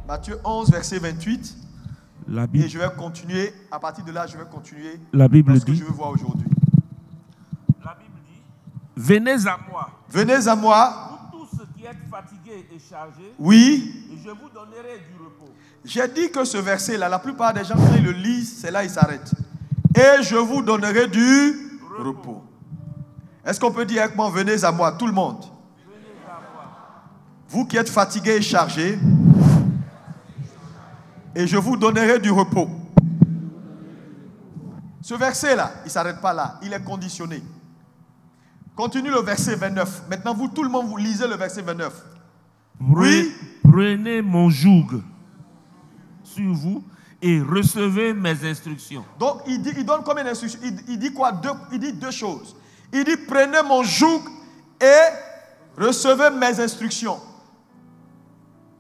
Matthieu 11, verset 28. La Bible, Et je vais continuer. À partir de là, je vais continuer la Bible dans ce que dit, je veux voir aujourd'hui. la Bible dit, venez à moi, Venez à moi. vous tous qui êtes fatigués et chargés, Oui. et je vous donnerai du repos. J'ai dit que ce verset-là, la plupart des gens, quand ils le lisent, c'est là ils s'arrêtent. Et je vous donnerai du repos. Est-ce qu'on peut dire avec moi, venez à moi, tout le monde? Venez à moi. Vous qui êtes fatigués et chargés, et je vous donnerai du repos. Ce verset-là, il ne s'arrête pas là, il est conditionné. Continue le verset 29. Maintenant, vous, tout le monde, vous lisez le verset 29. Oui. Prenez mon joug sur vous et recevez mes instructions. Donc, il donne comme une instruction. Il dit quoi? Il dit deux choses. Il dit, prenez mon joug et recevez mes instructions.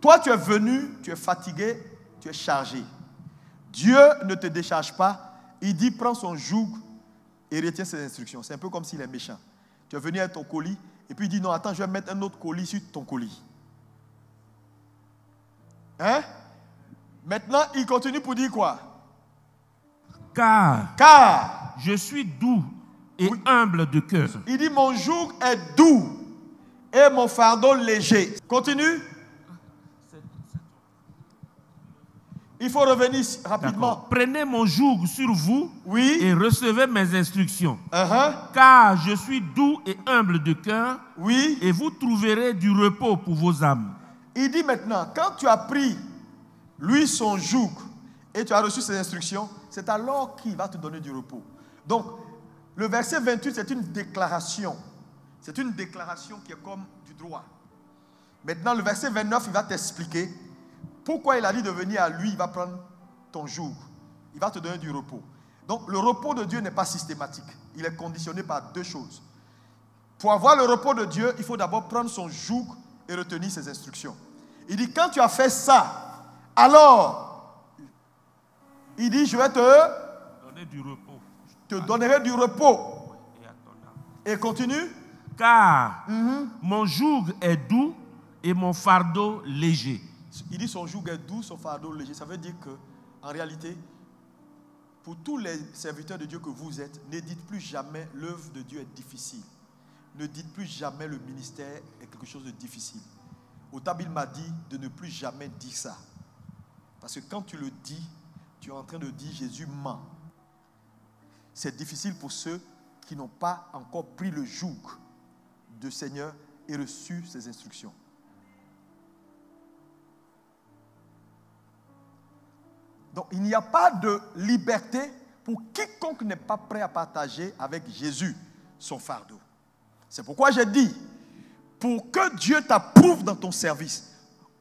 Toi, tu es venu, tu es fatigué, tu es chargé. Dieu ne te décharge pas. Il dit, prends son joug et retiens ses instructions. C'est un peu comme s'il est méchant. Tu es venu avec ton colis et puis il dit, non, attends, je vais mettre un autre colis sur ton colis. Hein? Maintenant, il continue pour dire quoi? Car je suis doux et humble de cœur. Il dit, mon joug est doux et mon fardeau léger. Continue. Il faut revenir rapidement. Prenez mon joug sur vous et recevez mes instructions. Car je suis doux et humble de cœur et vous trouverez du repos pour vos âmes. Il dit maintenant, quand tu as pris lui son joug et tu as reçu ses instructions, c'est alors qu'il va te donner du repos. Donc, le verset 28, c'est une déclaration. C'est une déclaration qui est comme du droit. Maintenant, le verset 29, il va t'expliquer pourquoi il a dit de venir à lui. Il va prendre ton joug. Il va te donner du repos. Donc, le repos de Dieu n'est pas systématique. Il est conditionné par deux choses. Pour avoir le repos de Dieu, il faut d'abord prendre son joug et retenir ses instructions. Il dit, quand tu as fait ça, alors, il dit, je vais te donner du repos. Te donnerai du repos. Et continue. Car mon joug est doux et mon fardeau léger. Il dit son joug est doux, son fardeau léger. Ça veut dire que, en réalité, pour tous les serviteurs de Dieu que vous êtes, ne dites plus jamais l'œuvre de Dieu est difficile. Ne dites plus jamais le ministère est quelque chose de difficile. Otabil m'a dit de ne plus jamais dire ça. Parce que quand tu le dis, tu es en train de dire Jésus ment. C'est difficile pour ceux qui n'ont pas encore pris le joug du Seigneur et reçu ses instructions. Donc il n'y a pas de liberté pour quiconque n'est pas prêt à partager avec Jésus son fardeau. C'est pourquoi j'ai dit, pour que Dieu t'approuve dans ton service,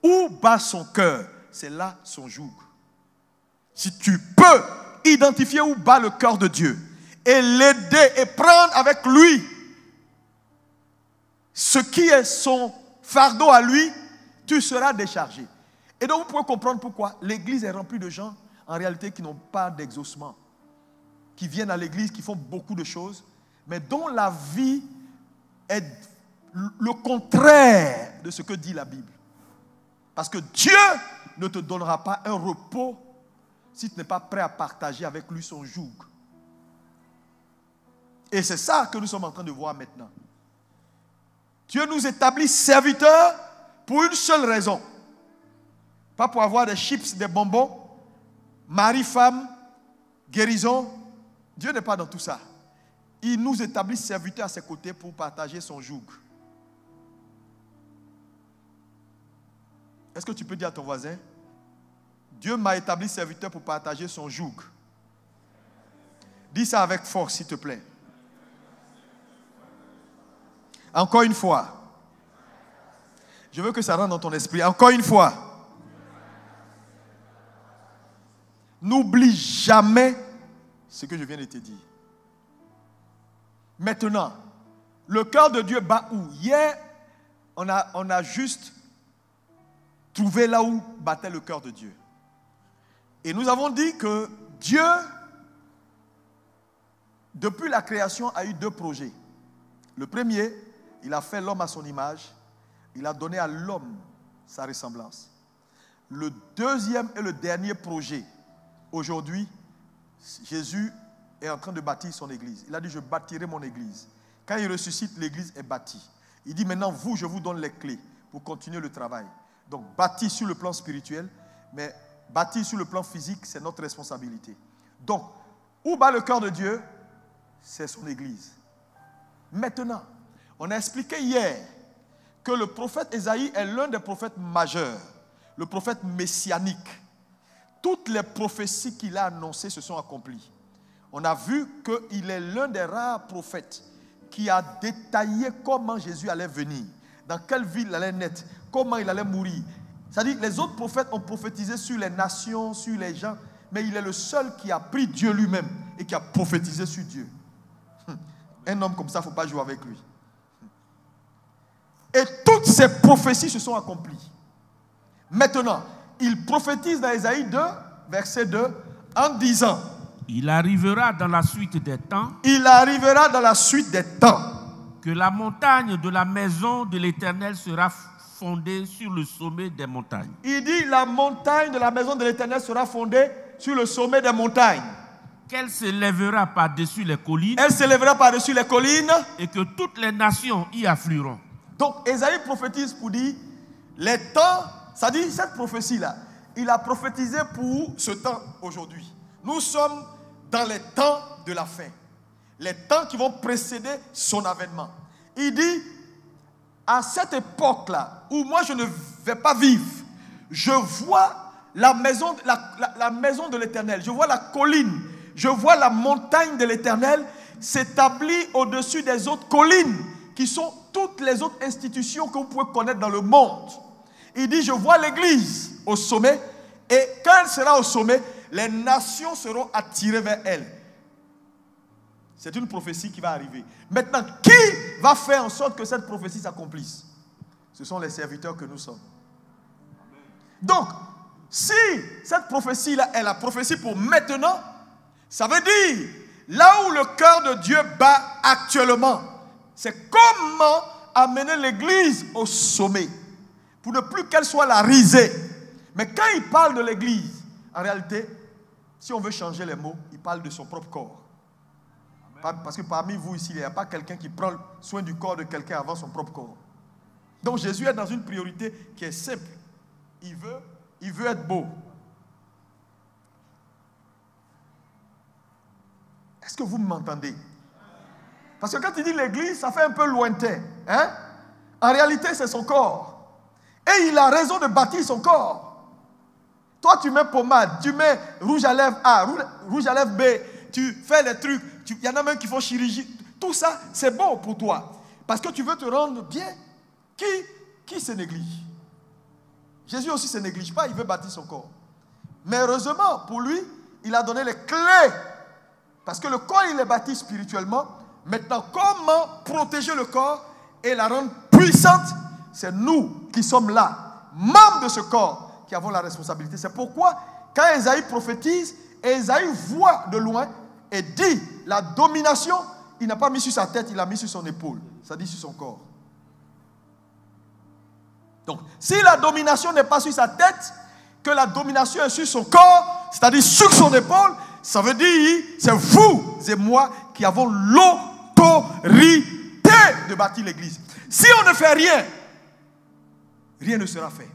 où bat son cœur, c'est là son joug. Si tu peux identifier où bat le cœur de Dieu et l'aider et prendre avec lui ce qui est son fardeau à lui, tu seras déchargé. Et donc vous pouvez comprendre pourquoi l'église est remplie de gens en réalité qui n'ont pas d'exaucement, qui viennent à l'église, qui font beaucoup de choses, mais dont la vie est le contraire de ce que dit la Bible. Parce que Dieu ne te donnera pas un repos si tu n'es pas prêt à partager avec lui son joug. Et c'est ça que nous sommes en train de voir maintenant. Dieu nous établit serviteurs pour une seule raison. Pas pour avoir des chips, des bonbons, mari, femme, guérison. Dieu n'est pas dans tout ça. Il nous établit serviteurs à ses côtés pour partager son joug. Est-ce que tu peux dire à ton voisin, Dieu m'a établi serviteur pour partager son joug? Dis ça avec force, s'il te plaît. Encore une fois. Je veux que ça rentre dans ton esprit. Encore une fois. N'oublie jamais ce que je viens de te dire. Maintenant, le cœur de Dieu bat où? Hier, on a juste trouvé là où battait le cœur de Dieu. Et nous avons dit que Dieu, depuis la création, a eu deux projets. Le premier, il a fait l'homme à son image. Il a donné à l'homme sa ressemblance. Le deuxième et le dernier projet, aujourd'hui, Jésus est en train de bâtir son église. Il a dit, je bâtirai mon église. Quand il ressuscite, l'église est bâtie. Il dit, maintenant, vous, je vous donne les clés pour continuer le travail. Donc, bâtir sur le plan spirituel, mais bâtir sur le plan physique, c'est notre responsabilité. Donc, où bat le cœur de Dieu? C'est son église. Maintenant, on a expliqué hier que le prophète Ésaïe est l'un des prophètes majeurs, le prophète messianique. Toutes les prophéties qu'il a annoncées se sont accomplies. On a vu qu'il est l'un des rares prophètes qui a détaillé comment Jésus allait venir, dans quelle ville il allait naître, comment il allait mourir. C'est-à-dire que les autres prophètes ont prophétisé sur les nations, sur les gens, mais il est le seul qui a pris Dieu lui-même et qui a prophétisé sur Dieu. Un homme comme ça, il ne faut pas jouer avec lui. Et toutes ces prophéties se sont accomplies. Maintenant, il prophétise dans Ésaïe 2, verset 2, en disant: il arrivera dans la suite des temps. Il arrivera dans la suite des temps. Que la montagne de la maison de l'Éternel sera fondée sur le sommet des montagnes. Il dit, la montagne de la maison de l'Éternel sera fondée sur le sommet des montagnes. Qu'elle s'élèvera par-dessus les collines. Elle s'élèvera par-dessus les collines. Et que toutes les nations y afflueront. Donc, Ésaïe prophétise pour dire, les temps, ça dit, cette prophétie-là, il a prophétisé pour ce temps aujourd'hui. Nous sommes dans les temps de la fin. Les temps qui vont précéder son avènement. Il dit, à cette époque-là, où moi je ne vais pas vivre, je vois la maison, la maison de l'Éternel, je vois la colline, je vois la montagne de l'Éternel s'établir au-dessus des autres collines, qui sont toutes les autres institutions que vous pouvez connaître dans le monde. Il dit, je vois l'église au sommet, et quand elle sera au sommet, les nations seront attirées vers elle. C'est une prophétie qui va arriver. Maintenant, qui va faire en sorte que cette prophétie s'accomplisse? Ce sont les serviteurs que nous sommes. Donc, si cette prophétie-là est la prophétie pour maintenant, ça veut dire, là où le cœur de Dieu bat actuellement, c'est comment amener l'église au sommet, pour ne plus qu'elle soit la risée. Mais quand il parle de l'église, en réalité, si on veut changer les mots, il parle de son propre corps. Parce que parmi vous ici, il n'y a pas quelqu'un qui prend soin du corps de quelqu'un avant son propre corps. Donc Jésus est dans une priorité qui est simple. Il veut être beau. Est-ce que vous m'entendez? Parce que quand il dit l'église, ça fait un peu lointain. Hein? En réalité, c'est son corps. Et il a raison de bâtir son corps. Toi, tu mets pommade, tu mets rouge à lèvres A, rouge à lèvres B, tu fais les trucs, il y en a même qui font chirurgie. Tout ça, c'est bon pour toi. Parce que tu veux te rendre bien. Qui se néglige? Jésus aussi ne se néglige pas, il veut bâtir son corps. Mais heureusement, pour lui, il a donné les clés. Parce que le corps, il est bâti spirituellement. Maintenant, comment protéger le corps et la rendre puissante? C'est nous qui sommes là, membres de ce corps, qui avons la responsabilité. C'est pourquoi, quand Ésaïe prophétise, Ésaïe voit de loin et dit, la domination, il n'a pas mis sur sa tête, il l'a mis sur son épaule. Ça dit sur son corps. Donc, si la domination n'est pas sur sa tête, que la domination est sur son corps, c'est-à-dire sur son épaule, ça veut dire, c'est vous et moi qui avons l'autorité de bâtir l'église. Si on ne fait rien, rien ne sera fait.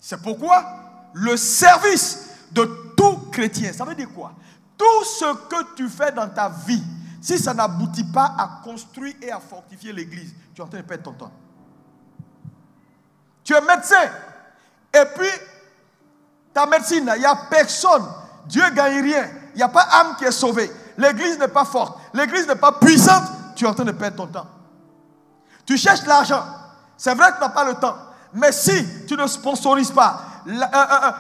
C'est pourquoi le service de tout chrétien, ça veut dire quoi? Tout ce que tu fais dans ta vie, si ça n'aboutit pas à construire et à fortifier l'église, tu es en train de perdre ton temps. Tu es médecin, et puis ta médecine, il n'y a personne, Dieu ne gagne rien, il n'y a pas âme qui est sauvée, l'église n'est pas forte, l'église n'est pas puissante, tu es en train de perdre ton temps. Tu cherches l'argent, c'est vrai que tu n'as pas le temps, mais si tu ne sponsorises pas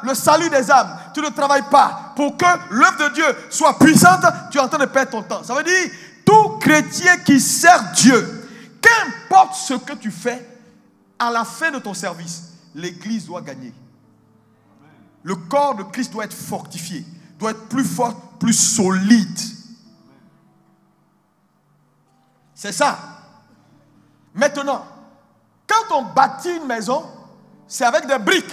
le salut des âmes, tu ne travailles pas pour que l'œuvre de Dieu soit puissante, tu es en train de perdre ton temps. Ça veut dire, tout chrétien qui sert Dieu, qu'importe ce que tu fais, à la fin de ton service, l'église doit gagner. Le corps de Christ doit être fortifié, doit être plus fort, plus solide. C'est ça. Maintenant, quand on bâtit une maison, c'est avec des briques.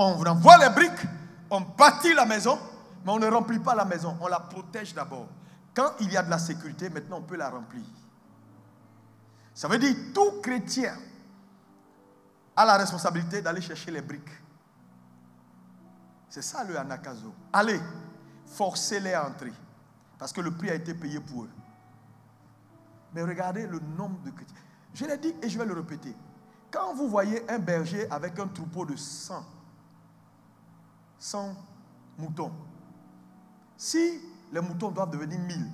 On envoie les briques, on bâtit la maison, mais on ne remplit pas la maison, on la protège d'abord. Quand il y a de la sécurité, maintenant on peut la remplir. Ça veut dire tout chrétien a la responsabilité d'aller chercher les briques. C'est ça le anakazo. Allez, forcez-les à entrer. Parce que le prix a été payé pour eux. Mais regardez le nombre de chrétiens. Je l'ai dit et je vais le répéter. Quand vous voyez un berger avec un troupeau de 100 moutons, si les moutons doivent devenir 1000,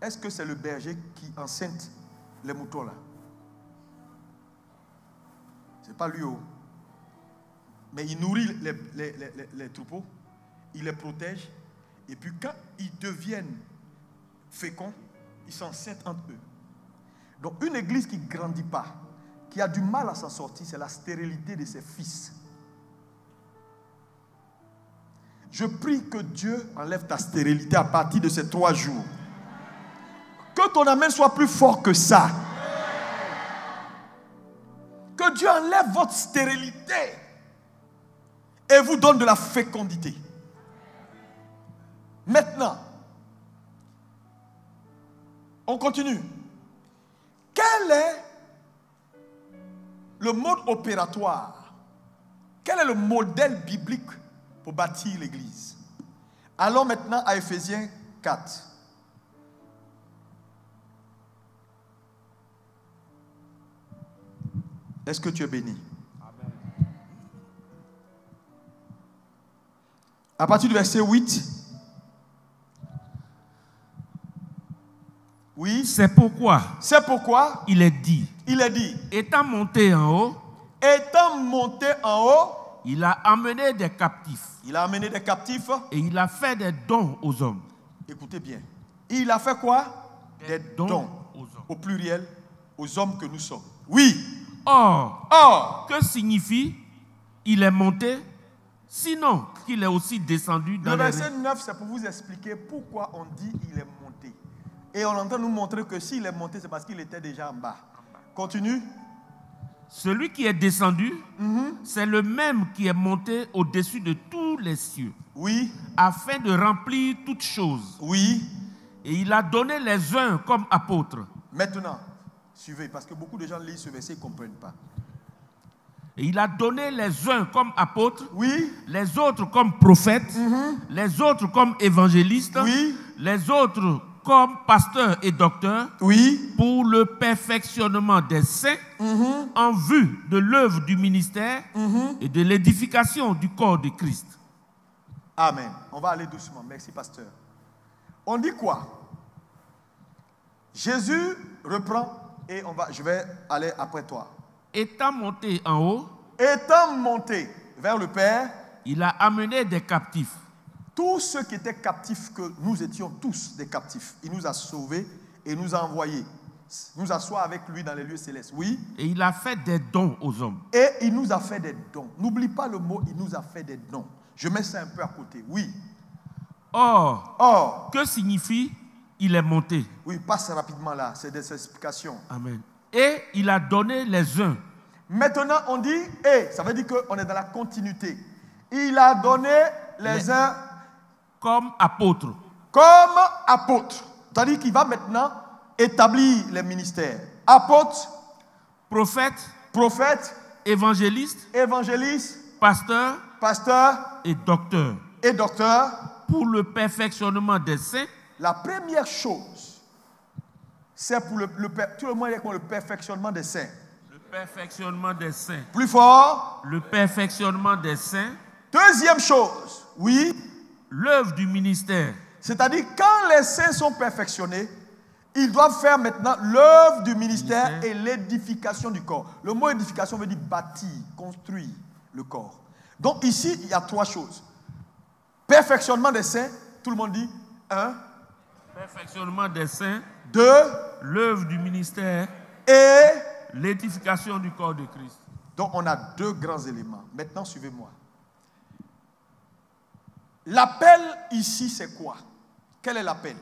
est-ce que c'est le berger qui enceinte les moutons là? Ce n'est pas lui. Mais il nourrit les troupeaux, il les protège, et puis quand ils deviennent féconds, ils s'enceintent entre eux. Donc une église qui ne grandit pas, qui a du mal à s'en sortir, c'est la stérilité de ses fils. Je prie que Dieu enlève ta stérilité à partir de ces 3 jours. Que ton amen soit plus fort que ça. Que Dieu enlève votre stérilité et vous donne de la fécondité. Maintenant, on continue. Quel est le mode opératoire? Quel est le modèle biblique pour bâtir l'église? Allons maintenant à Éphésiens 4. Est-ce que tu es béni? Amen. À partir du verset 8. Oui. C'est pourquoi il est dit, étant monté en haut, il a amené des captifs. Et il a fait des dons aux hommes. Écoutez bien. Il a fait quoi? Des dons aux hommes. Au pluriel, aux hommes que nous sommes. Oui. Or, que signifie il est monté, sinon qu'il est aussi descendu dans le verset 9, c'est pour vous expliquer pourquoi on dit il est monté. Et on entend nous montrer que s'il est monté, c'est parce qu'il était déjà en bas. Continue. Celui qui est descendu, c'est le même qui est monté au-dessus de tous les cieux. Oui. Afin de remplir toutes choses. Oui. Et il a donné les uns comme apôtres. Maintenant, suivez, parce que beaucoup de gens lisent ce verset et ne comprennent pas. Et il a donné les uns comme apôtres, oui. Les autres comme prophètes, les autres comme évangélistes, oui. Les autres comme pasteurs et docteurs, oui. Pour le perfectionnement des saints, en vue de l'œuvre du ministère et de l'édification du corps de Christ. Amen. On va aller doucement. Merci, pasteur. On dit quoi? Jésus reprend et je vais aller après toi. Étant monté en haut, étant monté vers le Père, il a amené des captifs. Tous ceux qui étaient captifs, que nous étions tous des captifs, il nous a sauvés et nous a envoyés, nous asseoir avec lui dans les lieux célestes. Oui. Et il a fait des dons aux hommes. Et il nous a fait des dons. N'oublie pas le mot, il nous a fait des dons. Je mets ça un peu à côté. Oui. Or, que signifie il est monté? Oui, passe rapidement là, c'est des explications. Amen. Et il a donné les uns. Maintenant, on dit, et ça veut dire qu'on est dans la continuité. Il a donné les uns comme apôtres. Comme apôtres. C'est-à-dire qu'il va maintenant établir les ministères. Apôtres, prophètes, évangélistes, pasteurs, et docteurs. Pour le perfectionnement des saints. La première chose, c'est pour tout le monde est le perfectionnement des saints. Le perfectionnement des saints. Plus fort. Le perfectionnement des saints. Deuxième chose, oui. L'œuvre du ministère. C'est-à-dire, quand les saints sont perfectionnés, ils doivent faire maintenant l'œuvre du ministère et l'édification du corps. Le mot édification veut dire bâtir, construire le corps. Donc ici, il y a 3 choses. Perfectionnement des saints, tout le monde dit 1. Perfectionnement des saints. 2. L'œuvre du ministère. Et l'édification du corps de Christ. Donc on a 2 grands éléments. Maintenant, suivez-moi. L'appel ici, c'est quoi? Quel est l'appel?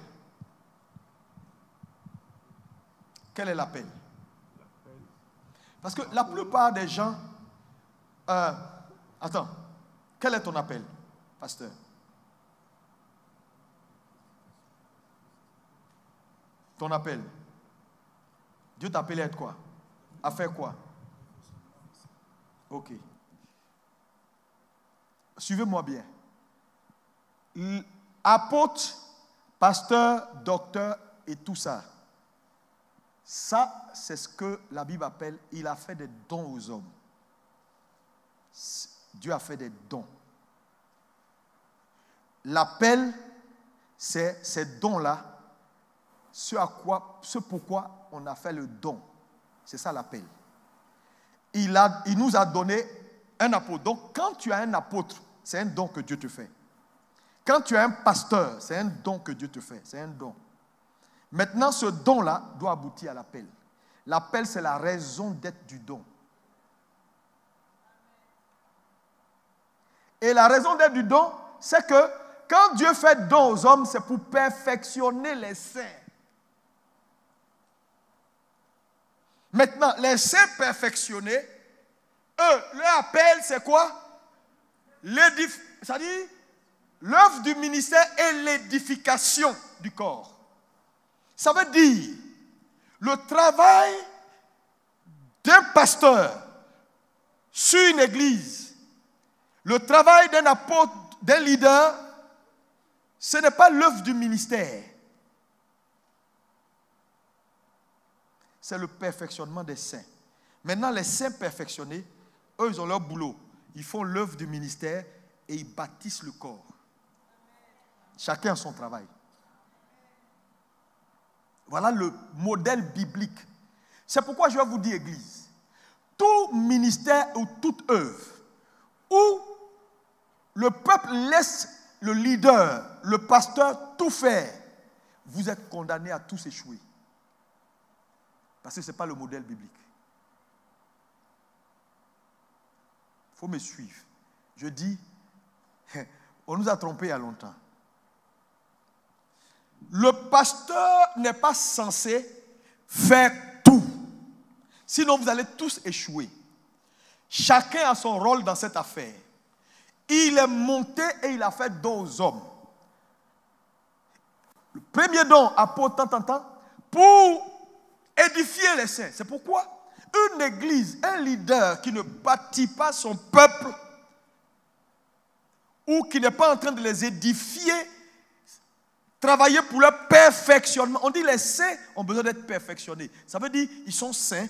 Quel est l'appel? Parce que la plupart des gens... attends. Quel est ton appel, pasteur? Ton appel. Dieu t'a appelé à être quoi? À faire quoi? Ok. Suivez-moi bien. Apôtre, pasteur, docteur et tout ça. Ça, c'est ce que la Bible appelle, il a fait des dons aux hommes. Dieu a fait des dons. L'appel, c'est ces dons-là, ce pourquoi on a fait le don. C'est ça l'appel. Il nous a donné un apôtre. Donc, quand tu as un apôtre, c'est un don que Dieu te fait. Quand tu as un pasteur, c'est un don que Dieu te fait. C'est un don. Maintenant, ce don-là doit aboutir à l'appel. L'appel, c'est la raison d'être du don. Et la raison d'être du don, c'est que quand Dieu fait don aux hommes, c'est pour perfectionner les saints. Maintenant, les saints perfectionnés, eux, leur appel, c'est quoi? C'est-à-dire, l'œuvre du ministère est l'édification du corps. Ça veut dire, le travail d'un pasteur sur une église, le travail d'un apôtre, d'un leader, ce n'est pas l'œuvre du ministère. C'est le perfectionnement des saints. Maintenant, les saints perfectionnés, eux, ils ont leur boulot. Ils font l'œuvre du ministère et ils bâtissent le corps. Chacun a son travail. Voilà le modèle biblique. C'est pourquoi je vais vous dire, Église, tout ministère ou toute œuvre où le peuple laisse le leader, le pasteur tout faire, vous êtes condamnés à tous échouer. Parce que ce n'est pas le modèle biblique. Il faut me suivre. Je dis, on nous a trompés il y a longtemps. Le pasteur n'est pas censé faire tout. Sinon, vous allez tous échouer. Chacun a son rôle dans cette affaire. Il est monté et il a fait don aux hommes. Le premier don, apôtre, pour édifier les saints. C'est pourquoi une église, un leader qui ne bâtit pas son peuple ou qui n'est pas en train de les édifier, travailler pour leur perfectionnement. On dit les saints ont besoin d'être perfectionnés. Ça veut dire ils sont saints.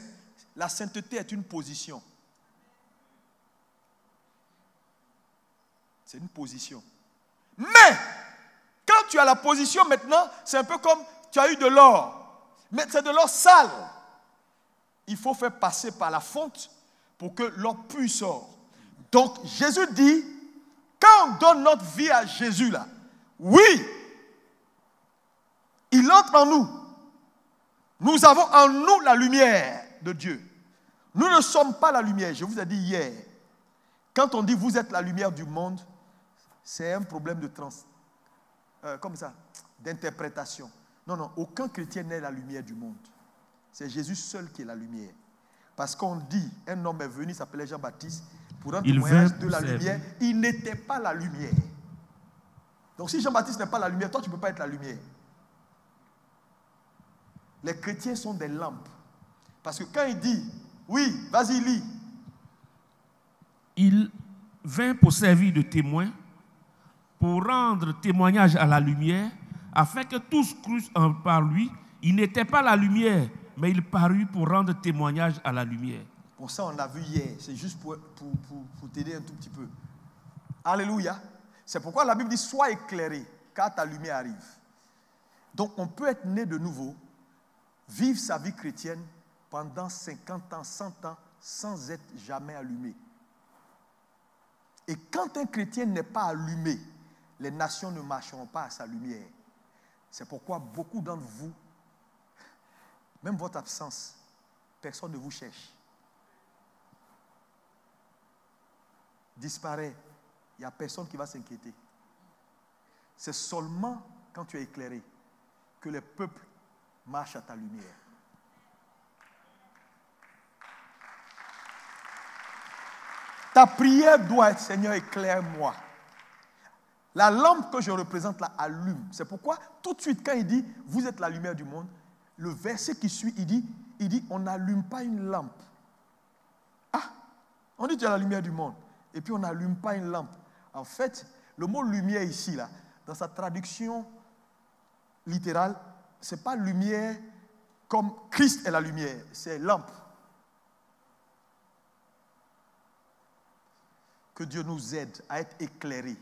La sainteté est une position. C'est une position. Mais, quand tu as la position maintenant, c'est un peu comme tu as eu de l'or. Mais c'est de l'or sale. Il faut faire passer par la fonte pour que l'or pur sorte. Donc, Jésus dit, quand on donne notre vie à Jésus là, oui, il entre en nous. Nous avons en nous la lumière de Dieu. Nous ne sommes pas la lumière. Je vous ai dit hier, quand on dit vous êtes la lumière du monde, c'est un problème de d'interprétation. Non, aucun chrétien n'est la lumière du monde. C'est Jésus seul qui est la lumière. Parce qu'on dit, un homme est venu, il s'appelait Jean-Baptiste, pour rendre témoignage de la lumière. Il n'était pas la lumière. Donc si Jean-Baptiste n'est pas la lumière, toi tu ne peux pas être la lumière. Les chrétiens sont des lampes. Parce que quand il dit, oui, vas-y, lis. Il vint pour servir de témoin, pour rendre témoignage à la lumière, afin que tous crussent par lui. Il n'était pas la lumière, mais il parut pour rendre témoignage à la lumière. Pour ça, on l'a vu hier. C'est juste pour t'aider un tout petit peu. Alléluia. C'est pourquoi la Bible dit, sois éclairé, car ta lumière arrive. Donc, on peut être né de nouveau, vivre sa vie chrétienne pendant 50 ans, 100 ans, sans être jamais allumé. Et quand un chrétien n'est pas allumé, les nations ne marcheront pas à sa lumière. C'est pourquoi beaucoup d'entre vous, même votre absence, personne ne vous cherche. Disparaît, il n'y a personne qui va s'inquiéter. C'est seulement quand tu es éclairé que les peuples marchent à ta lumière. Ta prière doit être, Seigneur, éclaire-moi. La lampe que je représente là allume. C'est pourquoi tout de suite quand il dit, vous êtes la lumière du monde, le verset qui suit, il dit, on n'allume pas une lampe. Ah, on dit tu es la lumière du monde. Et puis on n'allume pas une lampe. En fait, le mot lumière ici, là, dans sa traduction littérale, ce n'est pas lumière comme Christ est la lumière, c'est lampe. Que Dieu nous aide à être éclairés.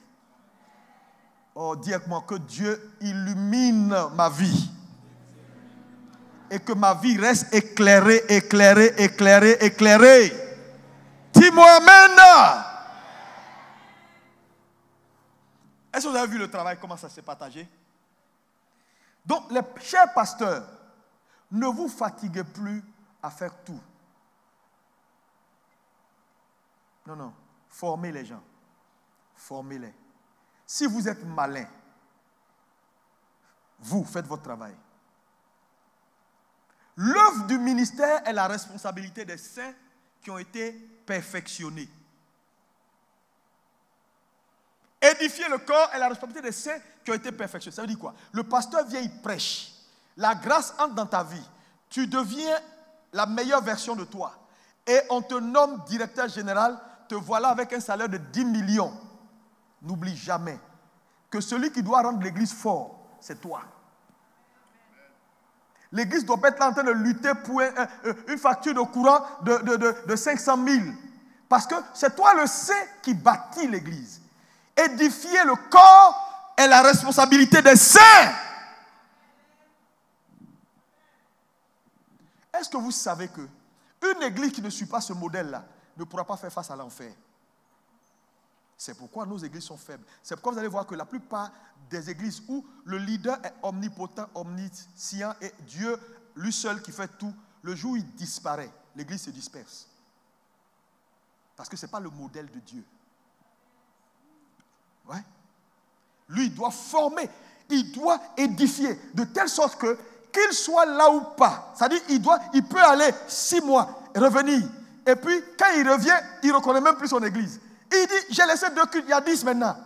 Oh, dis avec moi que Dieu illumine ma vie. Et que ma vie reste éclairée, éclairée, éclairée, éclairée. Dis-moi amen. Est-ce que vous avez vu le travail, comment ça s'est partagé? Donc, les chers pasteurs, ne vous fatiguez plus à faire tout. Non, non. Formez les gens. Formez-les. Si vous êtes malin, vous faites votre travail. L'œuvre du ministère est la responsabilité des saints qui ont été perfectionnés. Édifier le corps est la responsabilité des saints qui ont été perfectionnés. Ça veut dire quoi? Le pasteur vient, il prêche. La grâce entre dans ta vie. Tu deviens la meilleure version de toi. Et on te nomme directeur général. Te voilà avec un salaire de 10 millions. N'oublie jamais que celui qui doit rendre l'église fort, c'est toi. L'église ne doit pas être là en train de lutter pour une facture de courant de 500 000. Parce que c'est toi le saint qui bâtit l'église. Édifier le corps est la responsabilité des saints. Est-ce que vous savez que une église qui ne suit pas ce modèle-là ne pourra pas faire face à l'enfer? C'est pourquoi nos églises sont faibles. C'est pourquoi vous allez voir que la plupart des églises où le leader est omnipotent, omniscient et Dieu, lui seul qui fait tout, le jour où il disparaît, l'église se disperse. Parce que ce n'est pas le modèle de Dieu. Ouais. Lui, il doit former, il doit édifier, de telle sorte que, qu'il soit là ou pas, c'est-à-dire il peut aller 6 mois, revenir, et puis quand il revient, il ne reconnaît même plus son église. Il dit, j'ai laissé 2 cultes, il y a 10 maintenant.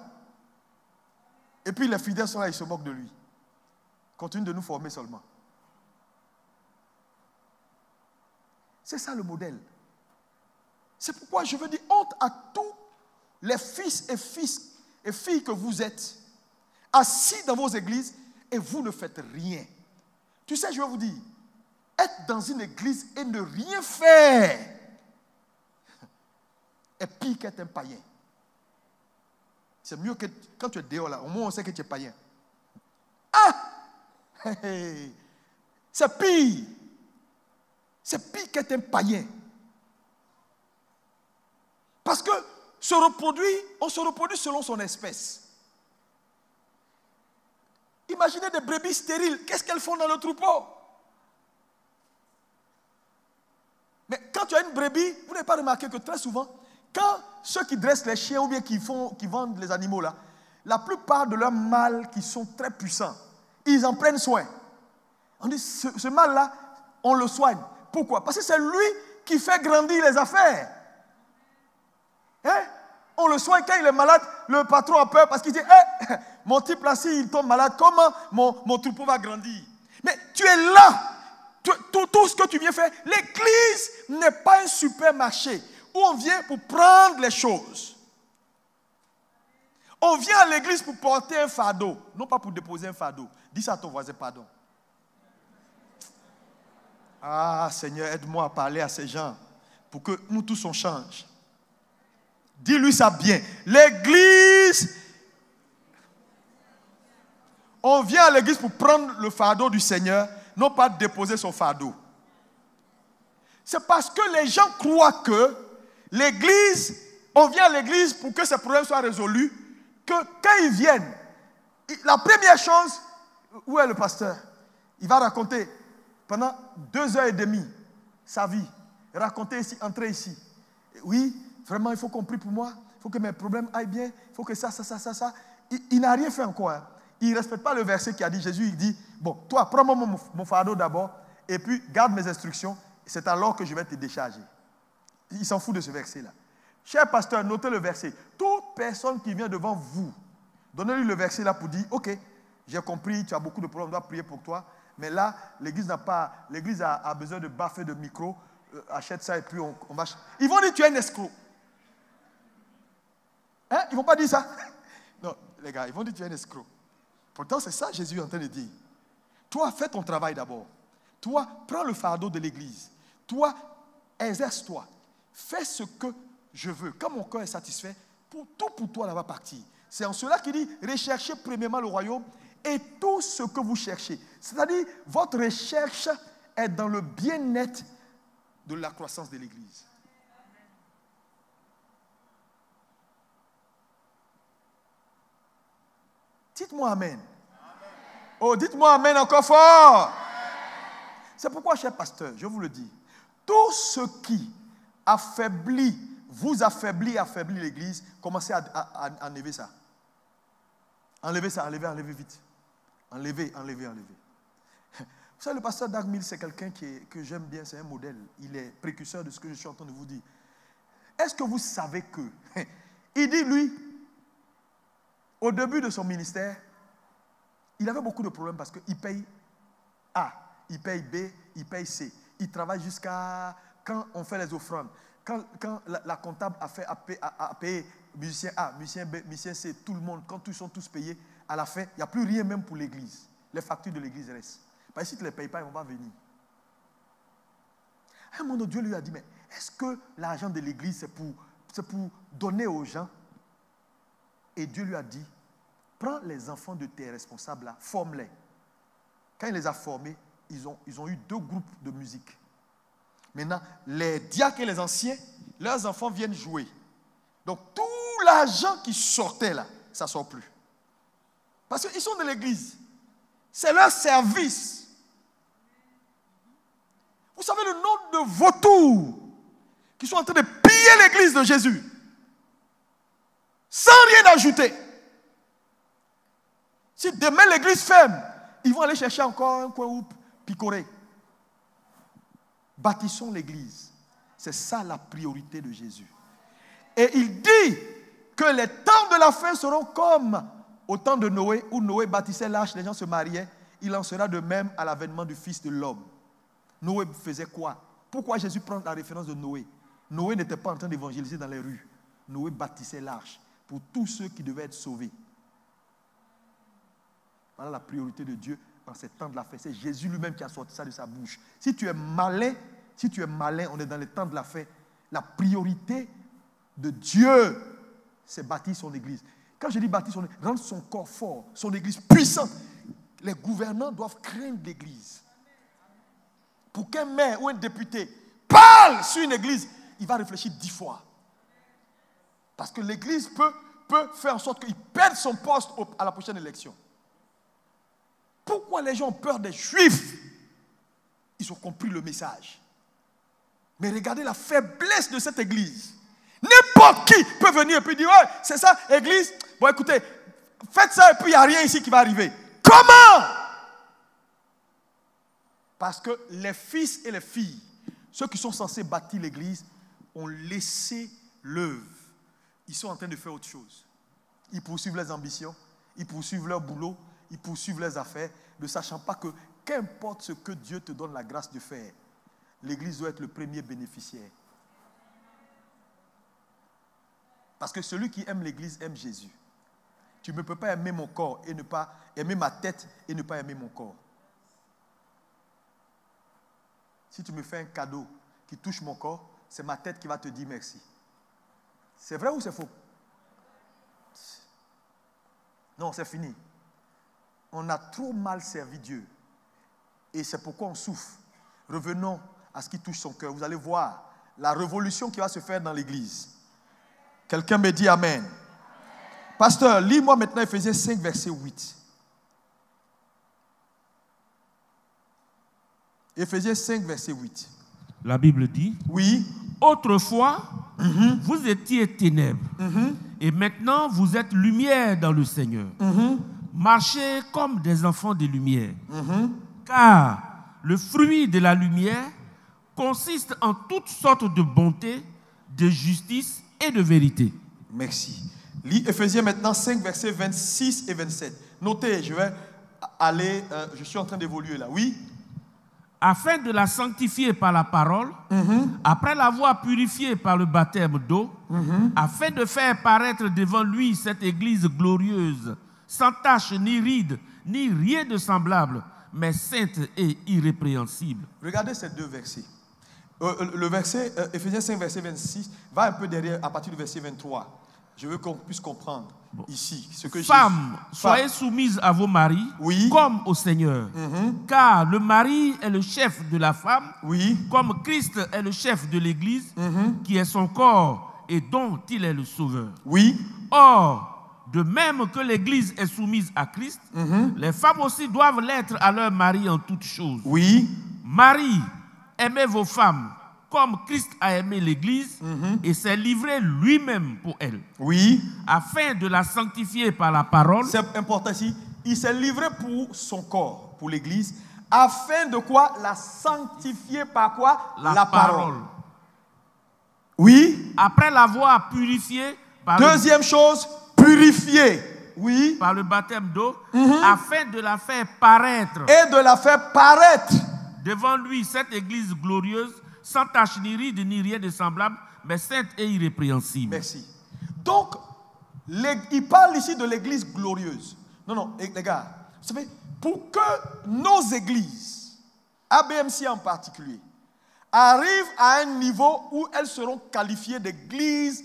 Et puis les fidèles sont là, ils se moquent de lui. Continue de nous former seulement. C'est ça le modèle. C'est pourquoi je veux dire honte à tous les fils et filles que vous êtes, assis dans vos églises, et vous ne faites rien. Tu sais, je vais vous dire, être dans une église et ne rien faire est pire qu'être un païen. C'est mieux que quand tu es dehors là, au moins on sait que tu es païen. Ah! C'est pire. C'est pire qu'être un païen. Parce que on se reproduit selon son espèce. Imaginez des brebis stériles, qu'est-ce qu'elles font dans le troupeau? Mais quand tu as une brebis, vous n'avez pas remarqué que très souvent, quand ceux qui dressent les chiens ou bien qui vendent les animaux là, la plupart de leurs mâles qui sont très puissants, ils en prennent soin. On dit, ce mâle là, on le soigne. Pourquoi? Parce que c'est lui qui fait grandir les affaires. Hein? On le soigne quand il est malade, le patron a peur parce qu'il dit, hey, mon type là, s'il tombe malade, comment mon troupeau va grandir? Mais tu es là. Tout ce que tu viens faire, l'église n'est pas un supermarché où on vient pour prendre les choses. On vient à l'église pour porter un fardeau, non pas pour déposer un fardeau. Dis ça à ton voisin, pardon. Ah Seigneur, aide-moi à parler à ces gens pour que nous tous on change. Dis-lui ça bien. L'église, on vient à l'église pour prendre le fardeau du Seigneur, non pas déposer son fardeau. C'est parce que les gens croient que l'église, on vient à l'église pour que ces problèmes soient résolus, que quand ils viennent, la première chose, où est le pasteur? Il va raconter pendant 2h30 sa vie. Raconter ici, entrer ici. Oui, vraiment, il faut qu'on prie pour moi. Il faut que mes problèmes aillent bien. Il faut que ça. Il n'a rien fait encore. Hein. Il ne respecte pas le verset qui a dit, Jésus, il dit, bon, toi, prends-moi mon fardeau d'abord, et puis garde mes instructions, c'est alors que je vais te décharger. Il s'en fout de ce verset-là. Cher pasteur, notez le verset. Toute personne qui vient devant vous, donnez-lui le verset là pour dire, ok, j'ai compris, tu as beaucoup de problèmes, on doit prier pour toi. Mais là, l'église a besoin de baffer de micro. Achète ça et puis on va... Ils vont dire, tu es un escroc. Hein? Ils ne vont pas dire ça? Non, les gars, ils vont dire, tu es un escroc. Pourtant, c'est ça Jésus est en train de dire. Toi, fais ton travail d'abord. Toi, prends le fardeau de l'église. Toi, exerce-toi. Fais ce que je veux. Quand mon cœur est satisfait, tout pour toi, là va partir. C'est en cela qu'il dit, recherchez premièrement le royaume et tout ce que vous cherchez. C'est-à-dire, votre recherche est dans le bien-être de la croissance de l'église. Dites-moi amen. Oh, dites-moi amen encore fort. C'est pourquoi, cher pasteur, je vous le dis, tout ce qui vous affaiblit l'église, commencez à enlever ça. Enlevez ça, enlevez vite. Enlevez. Vous savez, le pasteur Dag Mills, c'est quelqu'un que j'aime bien, c'est un modèle. Il est précurseur de ce que je suis en train de vous dire. Est-ce que vous savez que, il dit, lui, au début de son ministère, il avait beaucoup de problèmes parce qu'il paye A, il paye B, il paye C. Il travaille jusqu'à quand on fait les offrandes. Quand la comptable a payé musicien A, musicien B, musicien C, tout le monde, quand ils sont tous payés, à la fin, il n'y a plus rien même pour l'église. Les factures de l'église restent. Parce que si tu ne les payes pas, ils ne vont pas venir. À un moment, Dieu lui a dit, mais est-ce que l'argent de l'église, c'est pour donner aux gens? Et Dieu lui a dit, prends les enfants de tes responsables là, forme-les. Quand il les a formés, ils ont eu 2 groupes de musique. Maintenant, les diacres et les anciens, leurs enfants viennent jouer. Donc, tout l'argent qui sortait là, ça ne sort plus. Parce qu'ils sont de l'église. C'est leur service. Vous savez le nombre de vautours qui sont en train de piller l'église de Jésus. Sans rien ajouter. Si demain l'église ferme, ils vont aller chercher encore un coin où picorer. Bâtissons l'église. C'est ça la priorité de Jésus. Et il dit que les temps de la fin seront comme au temps de Noé, où Noé bâtissait l'arche, les gens se mariaient. Il en sera de même à l'avènement du Fils de l'homme. Noé faisait quoi? Pourquoi Jésus prend la référence de Noé? Noé n'était pas en train d'évangéliser dans les rues. Noé bâtissait l'arche pour tous ceux qui devaient être sauvés. Voilà la priorité de Dieu dans ces temps de la fin. C'est Jésus lui-même qui a sorti ça de sa bouche. Si tu es malin, on est dans les temps de la fin. La priorité de Dieu, c'est bâtir son église. Quand je dis bâtir son église, rendre son corps fort, son église puissante. Les gouvernants doivent craindre l'église. Pour qu'un maire ou un député parle sur une église, il va réfléchir 10 fois. Parce que l'église peut faire en sorte qu'il perde son poste à la prochaine élection. Pourquoi les gens ont peur des Juifs? Ils ont compris le message. Mais regardez la faiblesse de cette église. N'importe qui peut venir et puis dire, ouais, c'est ça, église. Bon, écoutez, faites ça et puis il n'y a rien ici qui va arriver. Comment? Parce que les fils et les filles, ceux qui sont censés bâtir l'église, ont laissé l'œuvre. Ils sont en train de faire autre chose. Ils poursuivent leurs ambitions, ils poursuivent leur boulot, ils poursuivent leurs affaires, ne sachant pas que qu'importe ce que Dieu te donne la grâce de faire, l'église doit être le premier bénéficiaire. Parce que celui qui aime l'église aime Jésus. Tu ne peux pas aimer mon corps et ne pas aimer ma tête et ne pas aimer mon corps. Si tu me fais un cadeau qui touche mon corps, c'est ma tête qui va te dire merci. C'est vrai ou c'est faux? Non, c'est fini. On a trop mal servi Dieu. Et c'est pourquoi on souffre. Revenons à ce qui touche son cœur. Vous allez voir la révolution qui va se faire dans l'église. Quelqu'un me dit Amen. Pasteur, lis-moi maintenant Ephésiens 5, verset 8. Ephésiens 5, verset 8. La Bible dit, oui. Autrefois, vous étiez ténèbres. Et maintenant, vous êtes lumière dans le Seigneur. Marchez comme des enfants de lumière. Car le fruit de la lumière consiste en toutes sortes de bonté, de justice et de vérité. Merci. Lis Éphésiens maintenant 5, versets 26 et 27. Notez, je vais aller, je suis en train d'évoluer là. Oui. Afin de la sanctifier par la parole, après l'avoir purifiée par le baptême d'eau, afin de faire paraître devant lui cette église glorieuse, sans tache ni ride, ni rien de semblable, mais sainte et irrépréhensible. Regardez ces deux versets. Le verset, Éphésiens 5, verset 26, va un peu derrière, à partir du verset 23. Je veux qu'on puisse comprendre ici ce que Femmes, soyez soumises à vos maris, comme au Seigneur. Car le mari est le chef de la femme, comme Christ est le chef de l'Église, qui est son corps et dont il est le sauveur. Or, de même que l'Église est soumise à Christ, les femmes aussi doivent l'être à leur mari en toutes choses. Marie, aimez vos femmes, comme Christ a aimé l'Église et s'est livré lui-même pour elle. Afin de la sanctifier par la parole. C'est important ici. Il s'est livré pour son corps, pour l'Église, afin de quoi? La sanctifier par quoi? La parole. Après l'avoir purifiée par Deuxième chose, purifier. Par le baptême d'eau, afin de la faire paraître. Et de la faire paraître. Devant lui, cette église glorieuse, sans tache ni ride ni rien de semblable, mais sainte et irrépréhensible. Merci. Donc, il parle ici de l'église glorieuse. Non, les gars, vous savez, pour que nos églises, ABMC en particulier, arrivent à un niveau où elles seront qualifiées d'églises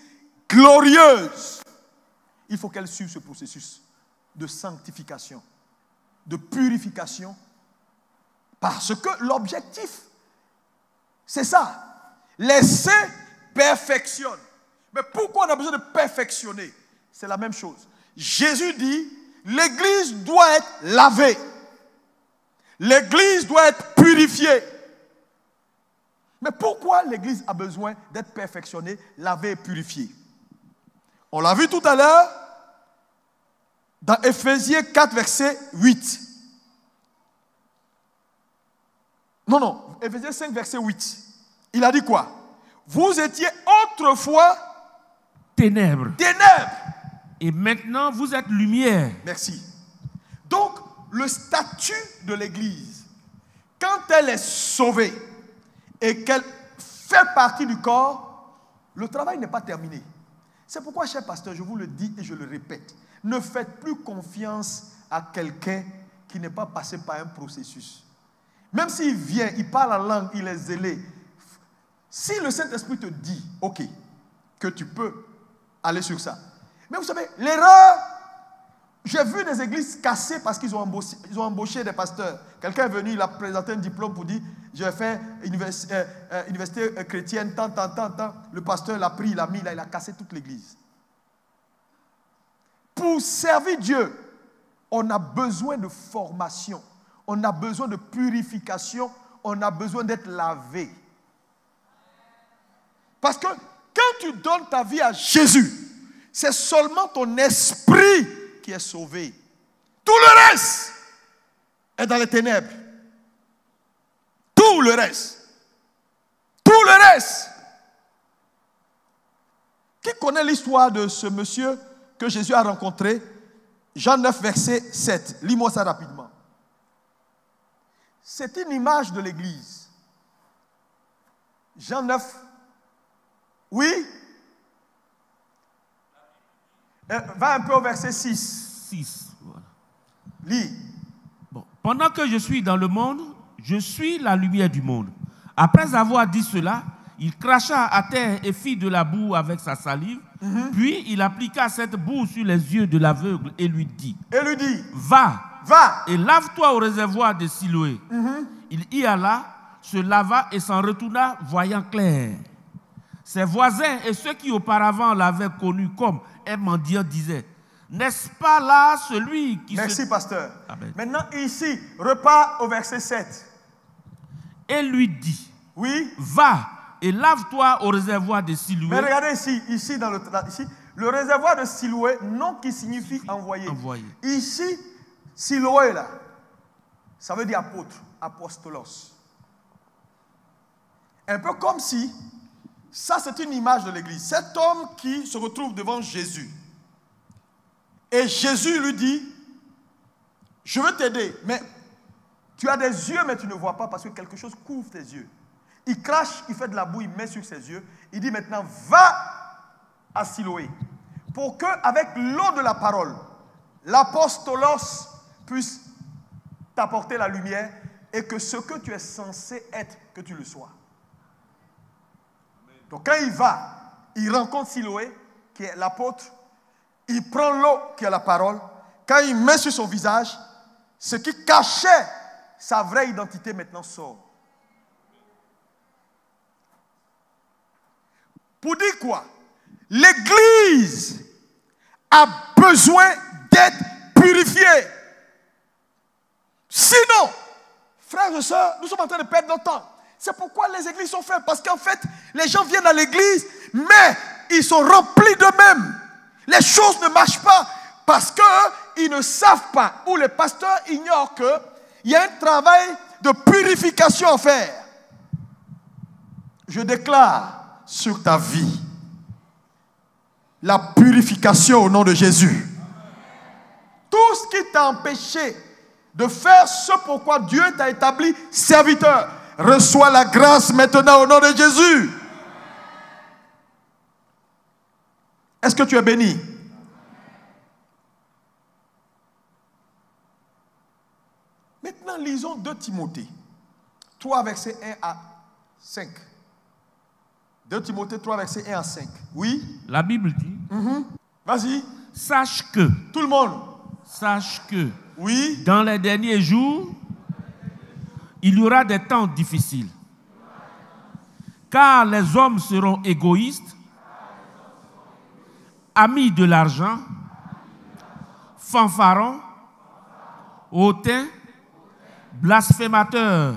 glorieuses, il faut qu'elles suivent ce processus de sanctification, de purification, parce que l'objectif, c'est ça. Laisser perfectionne. Mais pourquoi on a besoin de perfectionner? C'est la même chose. Jésus dit, l'église doit être lavée. L'église doit être purifiée. Mais pourquoi l'église a besoin d'être perfectionnée, lavée et purifiée? On l'a vu tout à l'heure dans Éphésiens 4, verset 8. Non, Éphésiens 5, verset 8. Il a dit quoi? Vous étiez autrefois ténèbres. Et maintenant, vous êtes lumière. Merci. Donc, le statut de l'Église, quand elle est sauvée et qu'elle fait partie du corps, le travail n'est pas terminé. C'est pourquoi, cher pasteur, je vous le dis et je le répète, ne faites plus confiance à quelqu'un qui n'est pas passé par un processus. Même s'il vient, il parle en langue, il est zélé. Si le Saint-Esprit te dit, ok, que tu peux aller sur ça. Mais vous savez, l'erreur, j'ai vu des églises cassées parce qu'ils ont embauché des pasteurs. Quelqu'un est venu, il a présenté un diplôme pour dire, j'ai fait université chrétienne, tant. Le pasteur l'a pris, il l'a mis là, il a cassé toute l'église. Pour servir Dieu, on a besoin de formation. On a besoin de purification, on a besoin d'être lavé. Parce que quand tu donnes ta vie à Jésus, c'est seulement ton esprit qui est sauvé. Tout le reste est dans les ténèbres. Tout le reste. Qui connaît l'histoire de ce monsieur que Jésus a rencontré? Jean 9, verset 7. Lis-moi ça rapidement. C'est une image de l'Église. Jean 9. Oui? Va un peu au verset 6. Voilà. Lis. Pendant que je suis dans le monde, je suis la lumière du monde. Après avoir dit cela, il cracha à terre et fit de la boue avec sa salive. Puis il appliqua cette boue sur les yeux de l'aveugle et lui dit, va et lave-toi au réservoir de Siloé. Il y alla, se lava et s'en retourna voyant clair. Ses voisins et ceux qui auparavant l'avaient connu comme un mendiant disaient, n'est-ce pas là celui qui Merci, pasteur. Amen. Maintenant, ici, repars au verset 7. Et lui dit, oui, va et lave-toi au réservoir de Siloé. Mais regardez ici, le réservoir de Siloé, nom qui signifie envoyé. Ici, Siloé, là, ça veut dire apôtre, apostolos. Un peu comme si Ça, c'est une image de l'église. Cet homme qui se retrouve devant Jésus. Et Jésus lui dit, je veux t'aider, mais tu as des yeux, mais tu ne vois pas parce que quelque chose couvre tes yeux. Il crache, il fait de la boue, il met sur ses yeux. Il dit maintenant, va à Siloé. Pour qu'avec l'eau de la parole, l'apostolos puisse t'apporter la lumière et que ce que tu es censé être, que tu le sois. Donc quand il va, il rencontre Siloé, qui est l'apôtre, il prend l'eau qui est la parole, quand il met sur son visage, ce qui cachait sa vraie identité maintenant sort. Pour dire quoi? L'Église a besoin d'être purifiée. Sinon, frères et sœurs, nous sommes en train de perdre notre temps. C'est pourquoi les églises sont faibles. Parce qu'en fait, les gens viennent à l'église, mais ils sont remplis d'eux-mêmes. Les choses ne marchent pas parce qu'ils ne savent pas, ou les pasteurs ignorent qu'il y a un travail de purification à faire. Je déclare sur ta vie la purification au nom de Jésus. Tout ce qui t'a empêché de faire ce pourquoi Dieu t'a établi serviteur, reçois la grâce maintenant au nom de Jésus. Est-ce que tu es béni? Maintenant, lisons 2 Timothée 3, versets 1 à 5. 2 Timothée 3, versets 1 à 5. Oui? La Bible dit, Vas-y. sache que, Tout le monde. sache que, Oui. dans les derniers jours, il y aura des temps difficiles. Car les hommes seront égoïstes, amis de l'argent, fanfarons, hautains, blasphémateurs,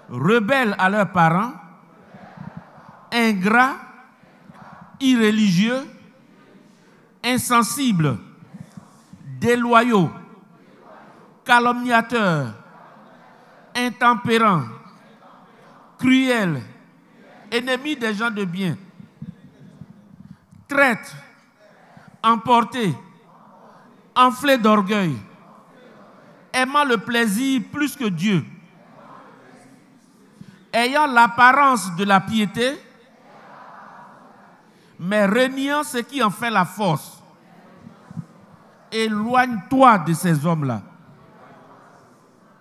rebelles à leurs parents, ingrats, irréligieux, insensibles, déloyaux, calomniateurs, intempérants, cruels, ennemis des gens de bien, traîtres, emportés, enflés d'orgueil, aimant le plaisir plus que Dieu, ayant l'apparence de la piété, mais reniant ce qui en fait la force. Éloigne-toi de ces hommes-là.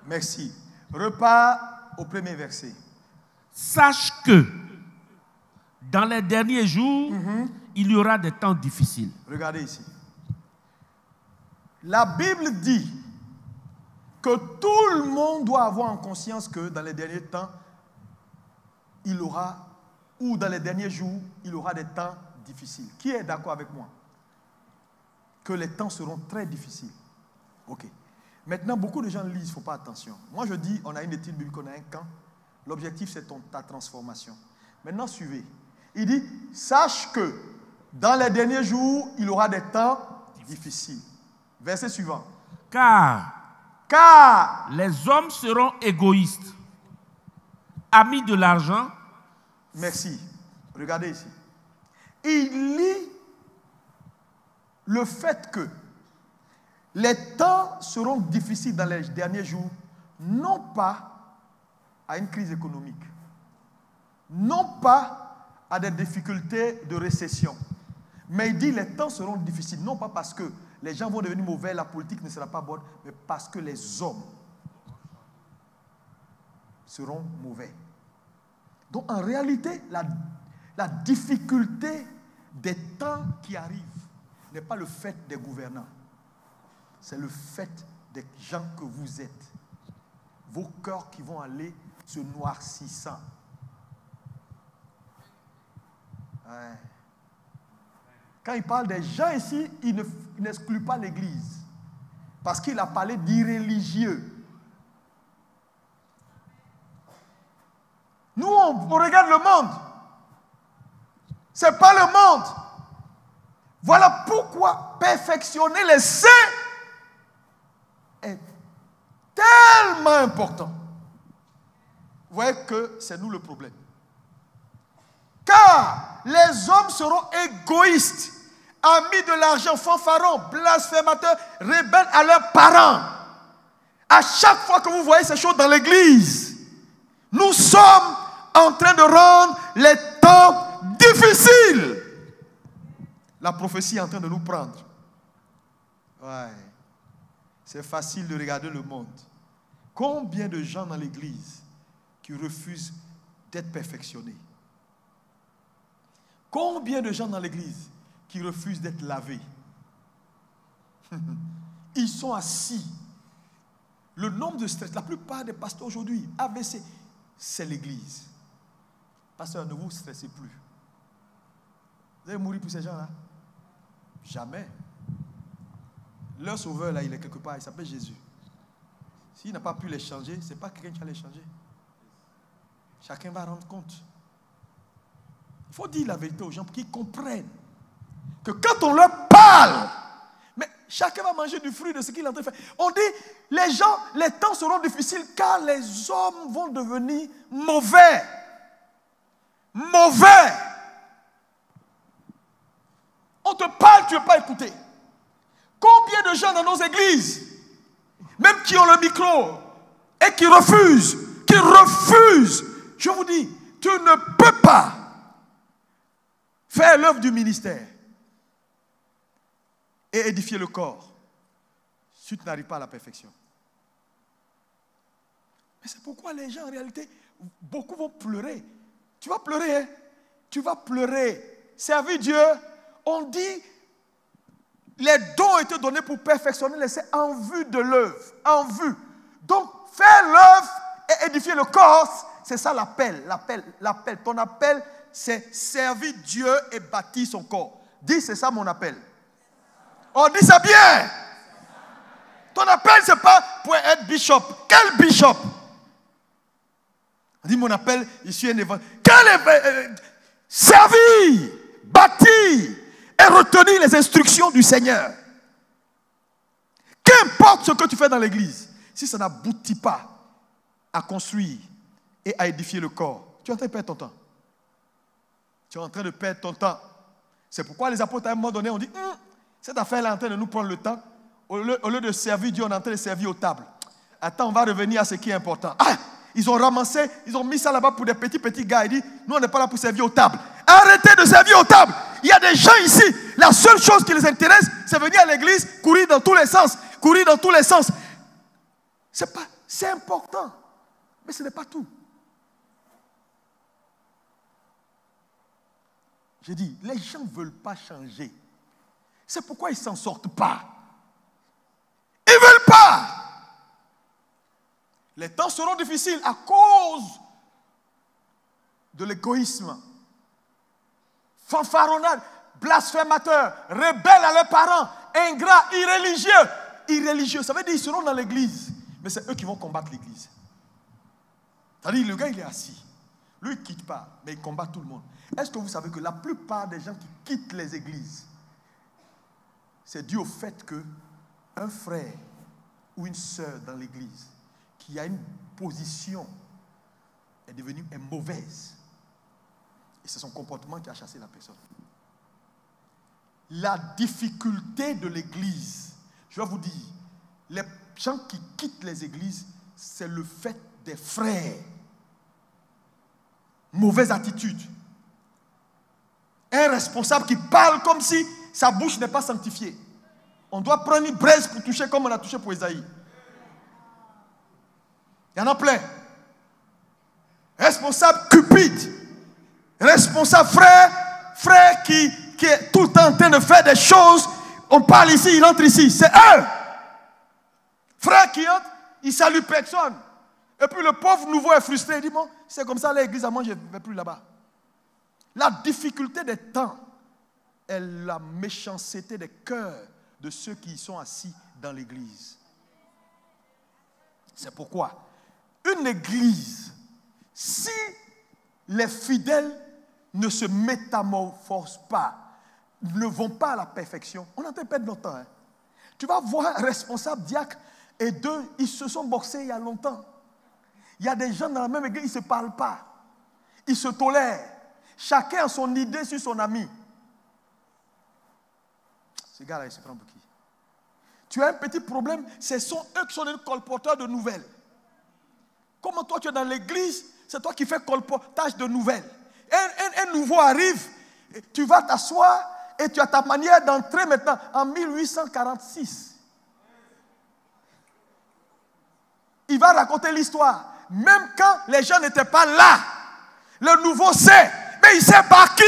Merci. Repars au premier verset. Sache que dans les derniers jours, il y aura des temps difficiles. Regardez ici. La Bible dit que tout le monde doit avoir en conscience que dans les derniers temps, il aura, ou dans les derniers jours, il aura des temps difficiles. Qui est d'accord avec moi? Que les temps seront très difficiles. Ok. Maintenant, beaucoup de gens lisent, il ne faut pas attention. Moi, je dis, on a une étude biblique, on a un camp. L'objectif, c'est ta transformation. Maintenant, suivez. Il dit, sache que dans les derniers jours, il y aura des temps difficiles. Verset suivant. Car les hommes seront égoïstes, amis de l'argent. Merci. Regardez ici. Il lit le fait que les temps seront difficiles dans les derniers jours, non pas à une crise économique, non pas à des difficultés de récession, mais il dit les temps seront difficiles, non pas parce que les gens vont devenir mauvais, la politique ne sera pas bonne, mais parce que les hommes seront mauvais. Donc en réalité, la difficulté des temps qui arrivent n'est pas le fait des gouvernants. C'est le fait des gens que vous êtes. Vos cœurs qui vont aller se noircissant. Ouais. Quand il parle des gens ici, il n'exclut pas l'Église. Parce qu'il a parlé d'irréligieux. Nous, on regarde le monde. Ce n'est pas le monde. Voilà pourquoi perfectionner les saints est tellement important. Vous voyez que c'est nous le problème. Quand pourquoi les hommes seront égoïstes, amis de l'argent, fanfarons, blasphémateurs, rebelles à leurs parents. À chaque fois que vous voyez ces choses dans l'église, nous sommes en train de rendre les temps difficiles. La prophétie est en train de nous prendre. Ouais. C'est facile de regarder le monde. Combien de gens dans l'église qui refusent d'être perfectionnés? Combien de gens dans l'église qui refusent d'être lavés? Ils sont assis. Le nombre de stress, la plupart des pasteurs aujourd'hui, AVC, c'est l'église. Pasteur, ne vous stressez plus. Vous allez mourir pour ces gens-là? Jamais. Leur sauveur, là, il est quelque part, il s'appelle Jésus. S'il n'a pas pu les changer, ce n'est pas quelqu'un qui va les changer. Chacun va rendre compte. Il faut dire la vérité aux gens pour qu'ils comprennent que quand on leur parle, mais chacun va manger du fruit de ce qu'il est en train de faire. On dit, les gens, les temps seront difficiles car les hommes vont devenir mauvais. Mauvais. On te parle, tu ne veux pas écouter. Combien de gens dans nos églises, même qui ont le micro, et qui refusent, je vous dis, tu ne peux pas faire l'œuvre du ministère et édifier le corps si tu n'arrives pas à la perfection. Mais c'est pourquoi les gens, en réalité, beaucoup vont pleurer. Tu vas pleurer, hein? Tu vas pleurer. Servir Dieu, on dit, les dons ont été donnés pour perfectionner l'essai en vue de l'œuvre. En vue. Donc, faire l'œuvre et édifier le corps, c'est ça l'appel. L'appel. Ton appel, c'est servir Dieu et bâtir son corps. Dis, c'est ça mon appel. On dit ça bien. Ton appel, c'est pas pour être bishop. Quel bishop? On dit, mon appel, je suis un évangile. Servir, bâtir et retenir les instructions du Seigneur. Qu'importe ce que tu fais dans l'église, si ça n'aboutit pas à construire et à édifier le corps, tu es en train de perdre ton temps. Tu es en train de perdre ton temps. C'est pourquoi les apôtres, à un moment donné, ont dit, cette affaire-là est en train de nous prendre le temps. Au lieu de servir Dieu, on est en train de servir aux tables. Attends, on va revenir à ce qui est important. Ils ont ramassé, ils ont mis ça là-bas pour des petits gars. Ils disent, nous, on n'est pas là pour servir aux tables. Arrêtez de servir aux tables. Il y a des gens ici, la seule chose qui les intéresse, c'est venir à l'église, courir dans tous les sens. Courir dans tous les sens. C'est important, mais ce n'est pas tout. J'ai dit, les gens ne veulent pas changer. C'est pourquoi ils ne s'en sortent pas. Ils ne veulent pas. Les temps seront difficiles à cause de l'égoïsme. Fanfaronnade, blasphémateurs, rebelles à leurs parents, ingrats, irréligieux. Ça veut dire qu'ils seront dans l'église, mais c'est eux qui vont combattre l'église. C'est-à-dire, le gars, il est assis. Lui, il ne quitte pas, mais il combat tout le monde. Est-ce que vous savez que la plupart des gens qui quittent les églises, c'est dû au fait qu'un frère ou une sœur dans l'église qui a une position est devenue mauvaise. Et c'est son comportement qui a chassé la personne. La difficulté de l'église, je vais vous dire, les gens qui quittent les églises, c'est le fait des frères. Mauvaise attitude. Un responsable qui parle comme si sa bouche n'est pas sanctifiée. On doit prendre une braise pour toucher comme on a touché pour Esaïe. Il y en a plein. Responsable cupide. Responsable frère qui est tout le temps en train de faire des choses. On parle ici, il entre ici. C'est eux. Frère qui entre, il salue personne. Et puis le pauvre nouveau est frustré. Il dit, bon, c'est comme ça l'église à moi, je ne vais plus là-bas. La difficulté des temps est la méchanceté des cœurs de ceux qui sont assis dans l'église. C'est pourquoi une église, si les fidèles ne se métamorphosent pas, ne vont pas à la perfection, on est en train de perdre notre temps. Tu vas voir un responsable diacre et deux, ils se sont boxés il y a longtemps. Il y a des gens dans la même église, ils ne se parlent pas. Ils se tolèrent. Chacun a son idée sur son ami. Ce gars-là, il se prend pour qui? Tu as un petit problème, ce sont eux qui sont les colporteurs de nouvelles. Comment toi tu es dans l'église, c'est toi qui fais colportage de nouvelles. Un nouveau arrive, tu vas t'asseoir et tu as ta manière d'entrer maintenant en 1846. Il va raconter l'histoire. Même quand les gens n'étaient pas là, le nouveau sait, mais il sait par qui.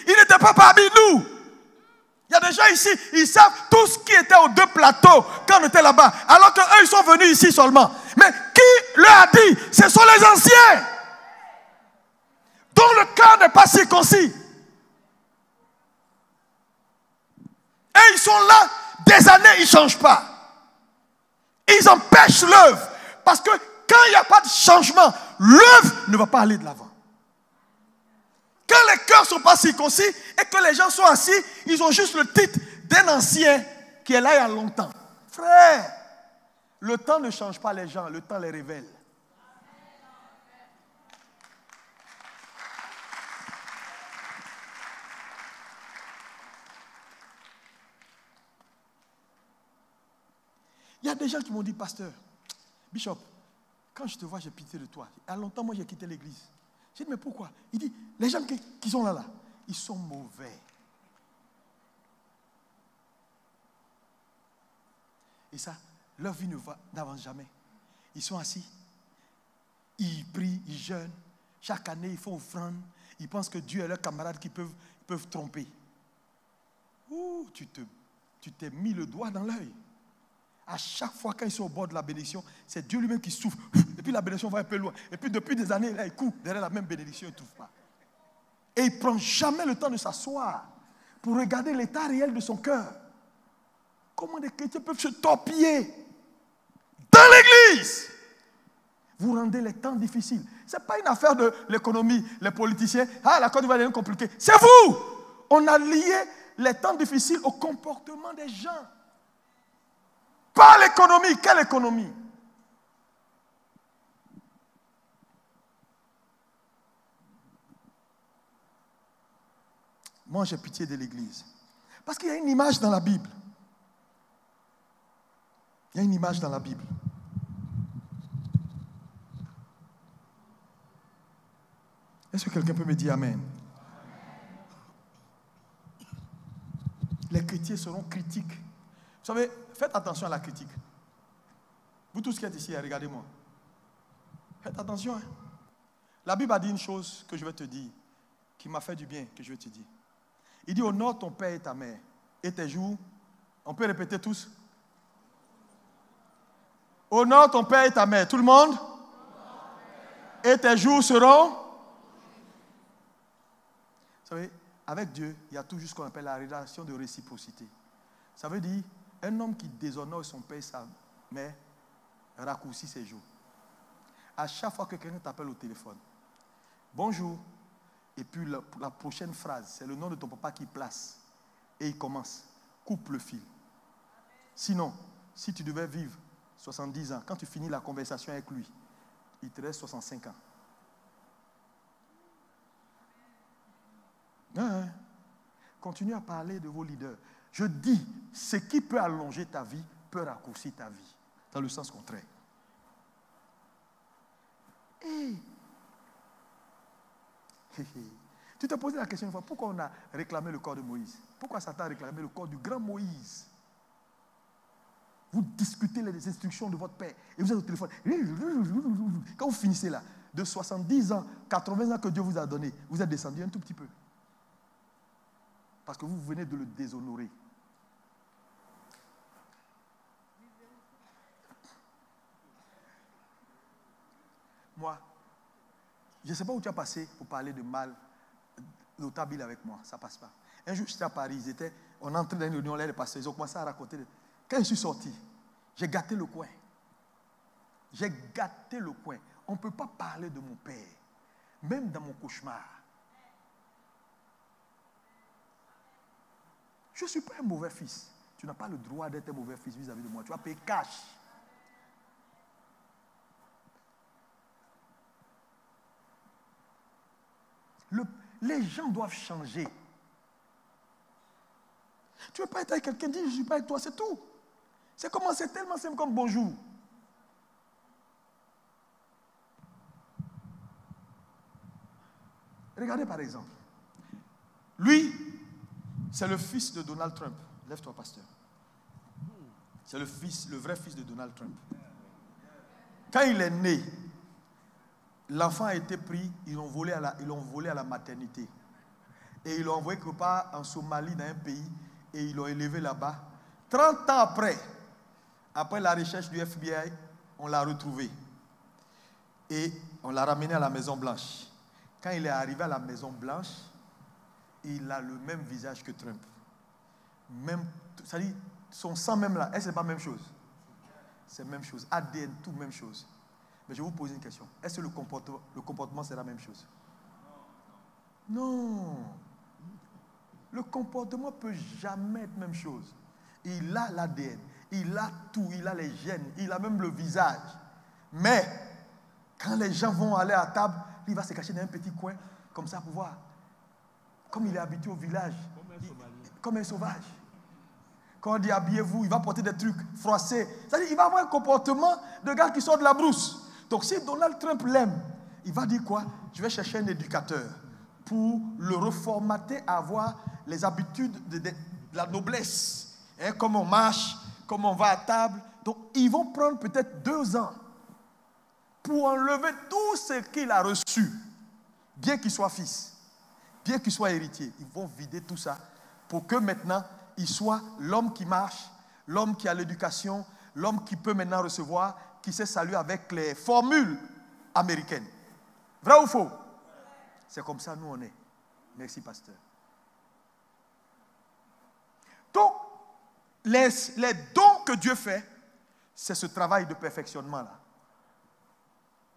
Il n'était pas parmi nous. Il y a des gens ici, ils savent tout ce qui était aux deux plateaux quand on était là-bas. Alors qu'eux, ils sont venus ici seulement. Mais qui leur a dit? Ce sont les anciens. Dont le cœur n'est pas circoncis. Et ils sont là, des années, ils ne changent pas. Ils empêchent l'œuvre. Parce que quand il n'y a pas de changement, l'œuvre ne va pas aller de l'avant. Quand les cœurs ne sont pas circoncis et que les gens sont assis, ils ont juste le titre d'un ancien qui est là il y a longtemps. Frère, le temps ne change pas les gens, le temps les révèle. Il y a des gens qui m'ont dit, pasteur, Bishop, quand je te vois, j'ai pitié de toi. Il y a longtemps, moi, j'ai quitté l'église. J'ai dit, mais pourquoi? Il dit, les gens qui sont là, ils sont mauvais. Et ça, leur vie n'avance jamais. Ils sont assis, ils prient, ils jeûnent. Chaque année, ils font offrande. Ils pensent que Dieu est leur camarade qui peuvent tromper. Ouh, tu t'es mis le doigt dans l'œil. À chaque fois quand ils sont au bord de la bénédiction, c'est Dieu lui-même qui souffle. Et puis la bénédiction va un peu loin. Et puis depuis des années, là, il court derrière la même bénédiction, il ne trouve pas. Et il ne prend jamais le temps de s'asseoir pour regarder l'état réel de son cœur. Comment des chrétiens peuvent se torpiller dans l'église? Vous rendez les temps difficiles. Ce n'est pas une affaire de l'économie, les politiciens. Ah, la Côte d'Ivoire est compliquée. C'est vous! On a lié les temps difficiles au comportement des gens. Pas l'économie. Quelle économie? Moi, j'ai pitié de l'église. Parce qu'il y a une image dans la Bible. Il y a une image dans la Bible. Est-ce que quelqu'un peut me dire Amen? Les chrétiens seront critiques. Vous savez, faites attention à la critique. Vous tous qui êtes ici, regardez-moi. Faites attention. Hein? La Bible a dit une chose que je vais te dire, qui m'a fait du bien, que je vais te dire. Il dit, honore ton père et ta mère, et tes jours. On peut répéter tous? Honore ton père et ta mère. Tout le monde? Et tes jours seront? Vous savez, avec Dieu, il y a toujours ce qu'on appelle la relation de réciprocité. Ça veut dire, un homme qui déshonore son père et sa mère raccourcit ses jours. À chaque fois que quelqu'un t'appelle au téléphone, bonjour, et puis la prochaine phrase, c'est le nom de ton papa qui place. Et il commence, coupe le fil. Sinon, si tu devais vivre 70 ans, quand tu finis la conversation avec lui, il te reste 65 ans. Continue à parler de vos leaders. Je dis, ce qui peut allonger ta vie peut raccourcir ta vie. Dans le sens contraire. Tu t'es posé la question une fois, pourquoi on a réclamé le corps de Moïse? Pourquoi Satan a réclamé le corps du grand Moïse? Vous discutez les instructions de votre père et vous êtes au téléphone. Quand vous finissez là, de 70 ans, 80 ans que Dieu vous a donné, vous êtes descendu un tout petit peu. Parce que vous venez de le déshonorer. Moi, je ne sais pas où tu as passé pour parler de mal notable avec moi. Ça ne passe pas. Un jour, j'étais à Paris. On entrait dans une réunion, là, les pasteurs, ils ont commencé à raconter. Quand je suis sorti, j'ai gâté le coin. J'ai gâté le coin. On ne peut pas parler de mon père, même dans mon cauchemar. Je ne suis pas un mauvais fils. Tu n'as pas le droit d'être un mauvais fils vis-à-vis de moi. Tu vas payer cash. Les gens doivent changer. Tu ne veux pas être avec quelqu'un, dis je ne suis pas avec toi, c'est tout. C'est tellement simple comme bonjour. Regardez par exemple. Lui, c'est le fils de Donald Trump. Lève-toi, pasteur. C'est le vrai fils de Donald Trump. Quand il est né, l'enfant a été pris, ils l'ont volé à la maternité. Et ils l'ont envoyé quelque part en Somalie, dans un pays, et ils l'ont élevé là-bas. 30 ans après la recherche du FBI, on l'a retrouvé. Et on l'a ramené à la Maison Blanche. Quand il est arrivé à la Maison Blanche, il a le même visage que Trump. C'est-à-dire, son sang même là, est-ce que ce n'est pas la même chose? C'est la même chose. ADN, tout même chose. Mais je vais vous poser une question. Est-ce que le comportement c'est la même chose? Non. Le comportement ne peut jamais être la même chose. Il a l'ADN, il a tout, il a les gènes, il a même le visage. Mais, quand les gens vont aller à table, il va se cacher dans un petit coin, comme ça, pour voir. Comme il est habitué au village. Comme un sauvage. Quand on dit habillez-vous, il va porter des trucs froissés. C'est-à-dire qu'il va avoir un comportement de gars qui sort de la brousse. Donc si Donald Trump l'aime, il va dire quoi? Je vais chercher un éducateur pour le reformater à avoir les habitudes de la noblesse. Hein, comment on marche, comment on va à table. Donc ils vont prendre peut-être 2 ans pour enlever tout ce qu'il a reçu. Bien qu'il soit fils, bien qu'il soit héritier. Ils vont vider tout ça pour que maintenant il soit l'homme qui marche, l'homme qui a l'éducation, l'homme qui peut maintenant recevoir, qui sait saluer avec les formules américaines. Vrai ou faux? C'est comme ça nous on est. Merci pasteur. Donc, les dons que Dieu fait, c'est ce travail de perfectionnement-là.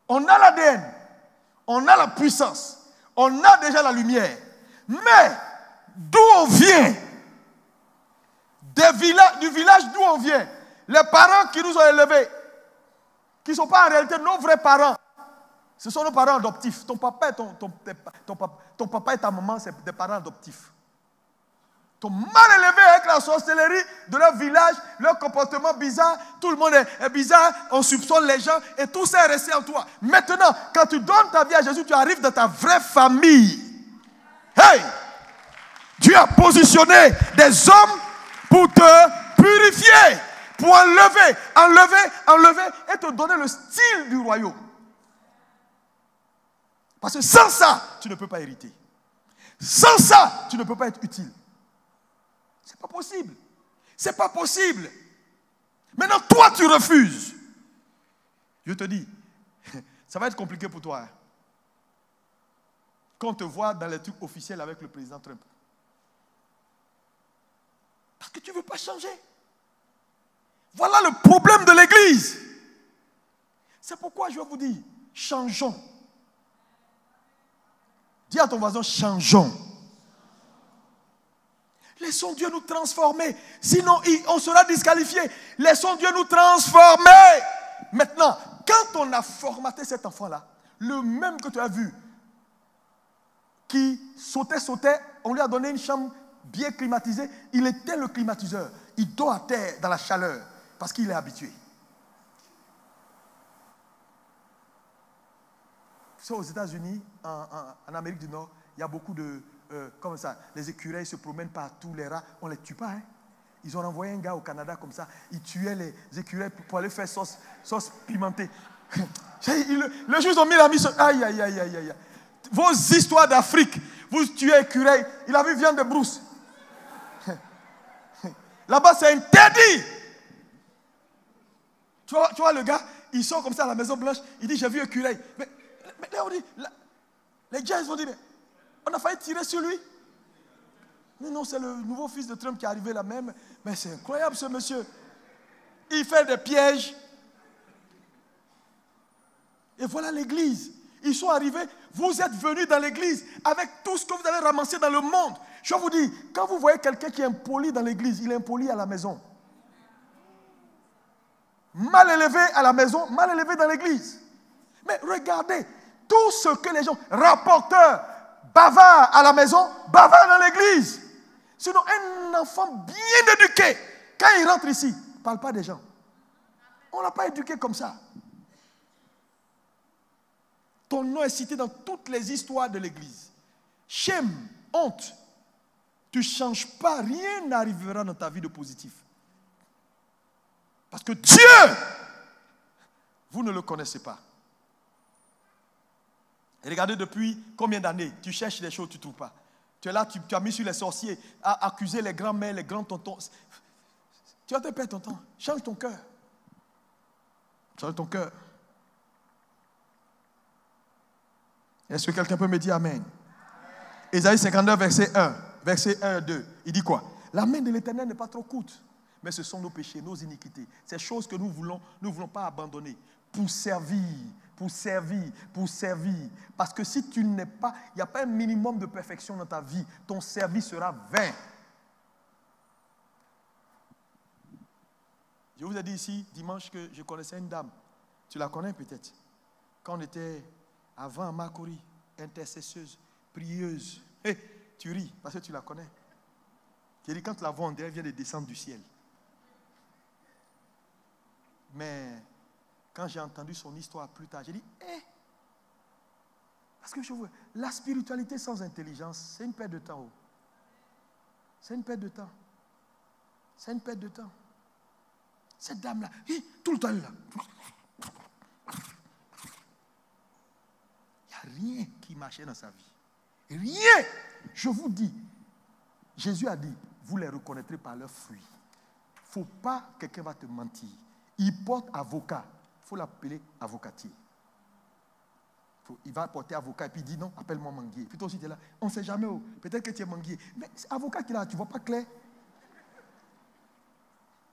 On a l'ADN, on a la puissance, on a déjà la lumière. Mais, d'où on vient? Du village d'où on vient. Les parents qui nous ont élevés, qui ne sont pas en réalité nos vrais parents. Ce sont nos parents adoptifs. Ton papa et ta maman, c'est des parents adoptifs. Ils sont mal élevés avec la sorcellerie de leur village, leur comportement bizarre. Tout le monde est bizarre, on soupçonne les gens et tout ça est resté en toi. Maintenant, quand tu donnes ta vie à Jésus, tu arrives dans ta vraie famille. Hey! Dieu a positionné des hommes pour te purifier, pour enlever et te donner le style du royaume. Parce que sans ça, tu ne peux pas hériter. Sans ça, tu ne peux pas être utile. C'est pas possible. C'est pas possible. Maintenant, toi, tu refuses. Je te dis, ça va être compliqué pour toi. Hein? Quand on te voit dans les trucs officiels avec le président Trump. Parce que tu ne veux pas changer. Voilà le problème de l'Église. C'est pourquoi je vais vous dire, changeons. Dis à ton voisin, changeons. Laissons Dieu nous transformer. Sinon, on sera disqualifié. Laissons Dieu nous transformer. Maintenant, quand on a formaté cet enfant-là, le même que tu as vu, qui sautait, on lui a donné une chambre bien climatisée. Il était le climatiseur. Il dort à terre dans la chaleur parce qu'il est habitué. Tu sais, aux États-Unis, en Amérique du Nord, il y a beaucoup de... comme ça, les écureuils se promènent partout, les rats, on ne les tue pas. Hein? Ils ont envoyé un gars au Canada comme ça, il tuait les écureuils pour aller faire sauce pimentée. Le jour où ils ont mis la mise... Aïe, aïe, aïe, aïe, aïe. Vos histoires d'Afrique, vous tuez écureuils, il a vu viande de brousse. Là-bas, c'est interdit. Tu vois le gars, il sort comme ça à la Maison Blanche, il dit, j'ai vu écureuil. Mais là, on dit, les gens, ils vont dire, on a failli tirer sur lui. Non, c'est le nouveau fils de Trump qui est arrivé là même. Mais c'est incroyable ce monsieur. Il fait des pièges. Et voilà l'église. Ils sont arrivés. Vous êtes venus dans l'église avec tout ce que vous avez ramassé dans le monde. Je vous dis, quand vous voyez quelqu'un qui est impoli dans l'église, il est impoli à la maison. Mal élevé à la maison, mal élevé dans l'église. Mais regardez, tout ce que les gens, rapporteurs, bavard à la maison, bavard dans l'église. Sinon, un enfant bien éduqué, quand il rentre ici, ne parle pas des gens. On ne l'a pas éduqué comme ça. Ton nom est cité dans toutes les histoires de l'église. Shame, honte. Tu ne changes pas, rien n'arrivera dans ta vie de positif. Parce que Dieu, vous ne le connaissez pas. Et regardez depuis combien d'années tu cherches des choses que tu ne trouves pas. Tu es là, tu as mis sur les sorciers, à accuser les grands-mères, les grands-tontons. Tu vas te perdre ton temps. Change ton cœur. Change ton cœur. Est-ce que quelqu'un peut me dire Amen? Ésaïe 59, verset 1. Verset 1 et 2. Il dit quoi? La main de l'Éternel n'est pas trop courte, mais ce sont nos péchés, nos iniquités. Ces choses que nous ne voulons pas abandonner pour servir. Pour servir, pour servir. Parce que si tu n'es pas, il n'y a pas un minimum de perfection dans ta vie, ton service sera vain. Je vous ai dit ici, dimanche, que je connaissais une dame. Tu la connais peut-être. Quand on était avant à Makori, intercesseuse, prieuse. Hey, tu ris parce que tu la connais. Tu dis, quand tu la vois, on dirait qu'elle vient de descendre du ciel. Mais quand j'ai entendu son histoire plus tard, j'ai dit, parce que je vois, la spiritualité sans intelligence, c'est une perte de temps. Oh. C'est une perte de temps. C'est une perte de temps. Cette dame-là, tout le temps là. Il n'y a rien qui marchait dans sa vie. Rien. Je vous dis, Jésus a dit, vous les reconnaîtrez par leurs fruits. Il ne faut pas que quelqu'un va te mentir. Il porte avocat. Il faut l'appeler avocatier. Il va porter avocat et puis il dit non, appelle-moi Manguier. Puis toi aussi tu es là, on ne sait jamais où. Peut-être que tu es Manguier. Mais c'est avocat qui est là, tu ne vois pas clair.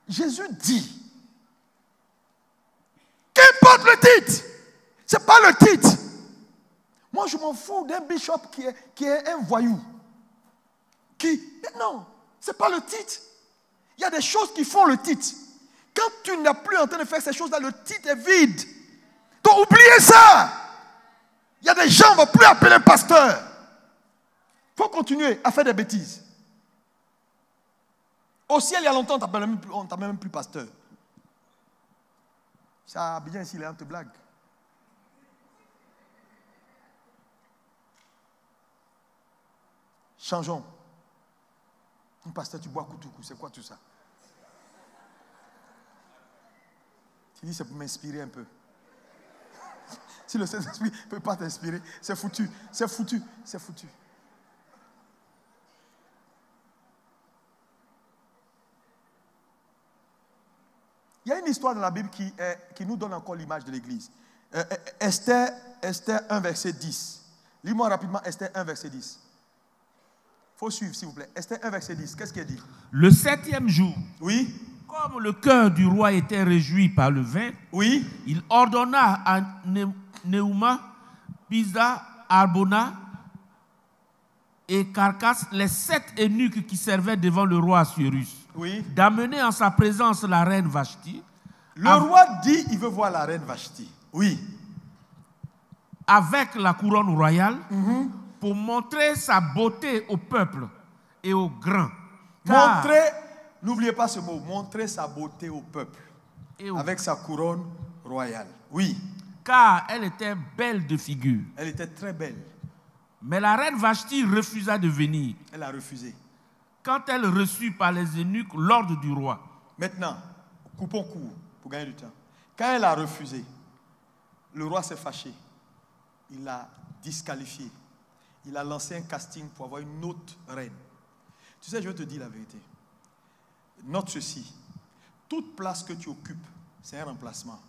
Jésus dit, qu'importe le titre, ce n'est pas le titre. Moi je m'en fous d'un bishop qui est un voyou. Non, ce n'est pas le titre. Il y a des choses qui font le titre. Quand tu n'es plus en train de faire ces choses-là, le titre est vide. Donc oubliez ça. Il y a des gens qui ne vont plus appeler pasteur. Il faut continuer à faire des bêtises. Au ciel, il y a longtemps, on ne t'appelle même plus pasteur. Ça bien ici, les gens te blaguent. Changeons. Un pasteur, tu bois koutoukou, c'est quoi tout ça? Tu dis, c'est pour m'inspirer un peu. Si le Saint-Esprit ne peut pas t'inspirer, c'est foutu, c'est foutu, c'est foutu. Il y a une histoire dans la Bible qui nous donne encore l'image de l'Église. Esther 1, verset 10. Lis-moi rapidement Esther 1, verset 10. Il faut suivre, s'il vous plaît. Esther 1, verset 10. Qu'est-ce qu'il dit? Le 7e jour, oui, comme le cœur du roi était réjoui par le vin, oui, il ordonna à Neuma, Pisa, Arbona et Carcasse, les 7 eunuques qui servaient devant le roi Assuérus, oui, d'amener en sa présence la reine Vashti. Le roi dit il veut voir la reine Vashti. Oui. Avec la couronne royale, pour montrer sa beauté au peuple et aux grands. Montrer, n'oubliez pas ce mot, montrer sa beauté au peuple. Avec sa couronne royale. Oui. Car elle était belle de figure. Elle était très belle. Mais la reine Vashti refusa de venir. Elle a refusé. Quand elle reçut par les eunuques l'ordre du roi. Maintenant, coupons court pour gagner du temps. Quand elle a refusé, le roi s'est fâché. Il l'a disqualifié. Il a lancé un casting pour avoir une autre reine. Tu sais, je vais te dire la vérité. Note ceci. Toute place que tu occupes, c'est un remplacement.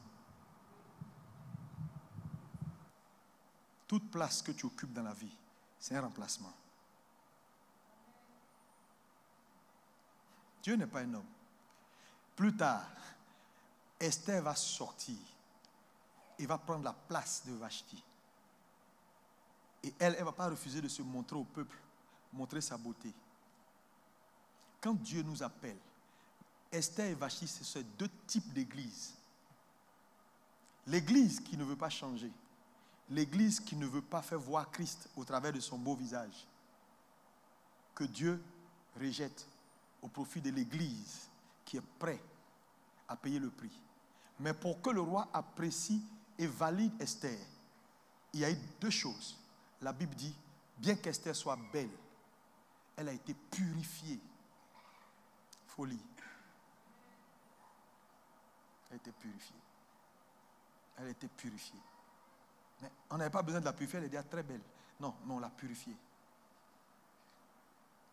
Toute place que tu occupes dans la vie, c'est un remplacement. Dieu n'est pas un homme. Plus tard, Esther va sortir et va prendre la place de Vashti. Et elle ne va pas refuser de se montrer au peuple, montrer sa beauté. Quand Dieu nous appelle, Esther et Vashti, ce sont deux types d'églises. L'église qui ne veut pas changer L'église qui ne veut pas faire voir Christ au travers de son beau visage, que Dieu rejette au profit de l'église qui est prête à payer le prix. Mais pour que le roi apprécie et valide Esther, il y a eu deux choses. La Bible dit, bien qu'Esther soit belle, elle a été purifiée. Folie. Elle a été purifiée. Elle a été purifiée. Mais on n'avait pas besoin de la purifier, elle est déjà très belle. Non, mais on l'a purifiée.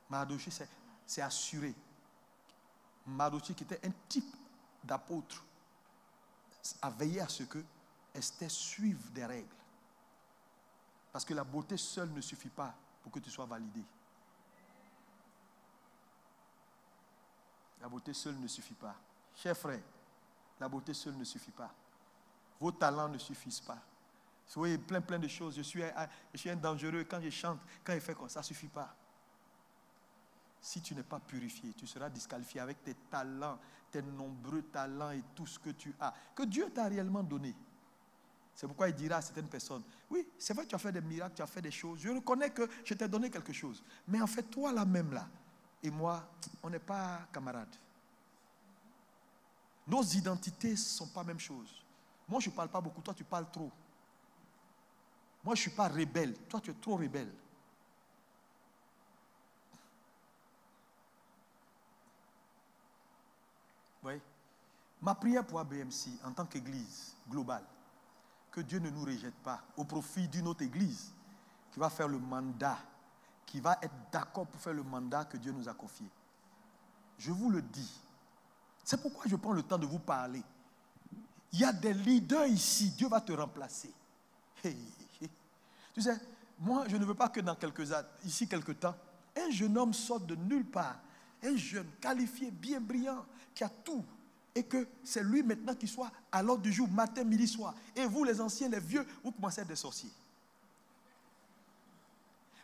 Mardochée s'est assuré. Mardochée, qui était un type d'apôtre, a veillé à ce que Esther suive des règles. Parce que la beauté seule ne suffit pas pour que tu sois validé. La beauté seule ne suffit pas. Chers frères, la beauté seule ne suffit pas. Vos talents ne suffisent pas. Vous voyez, plein de choses. Je suis un dangereux. Quand je chante, quand je fais comme ça ne suffit pas. Si tu n'es pas purifié, tu seras disqualifié avec tes talents, tes nombreux talents et tout ce que tu as, que Dieu t'a réellement donné. C'est pourquoi il dira à certaines personnes, oui, c'est vrai que tu as fait des miracles, tu as fait des choses. Je reconnais que je t'ai donné quelque chose. Mais en fait, toi là même là, et moi, on n'est pas camarades. Nos identités ne sont pas la même chose. Moi, je ne parle pas beaucoup, toi tu parles trop. Moi, je ne suis pas rebelle, toi tu es trop rebelle. Oui. Ma prière pour ABMC en tant qu'église globale, que Dieu ne nous rejette pas au profit d'une autre église qui va faire le mandat, qui va être d'accord pour faire le mandat que Dieu nous a confié. Je vous le dis. C'est pourquoi je prends le temps de vous parler. Il y a des leaders ici, Dieu va te remplacer. Tu sais, moi je ne veux pas que dans quelques temps, un jeune homme sorte de nulle part, un jeune qualifié, bien brillant, qui a tout, et que c'est lui maintenant qui soit à l'ordre du jour, matin, midi, soir. Et vous les anciens, les vieux, vous commencez à être des sorciers.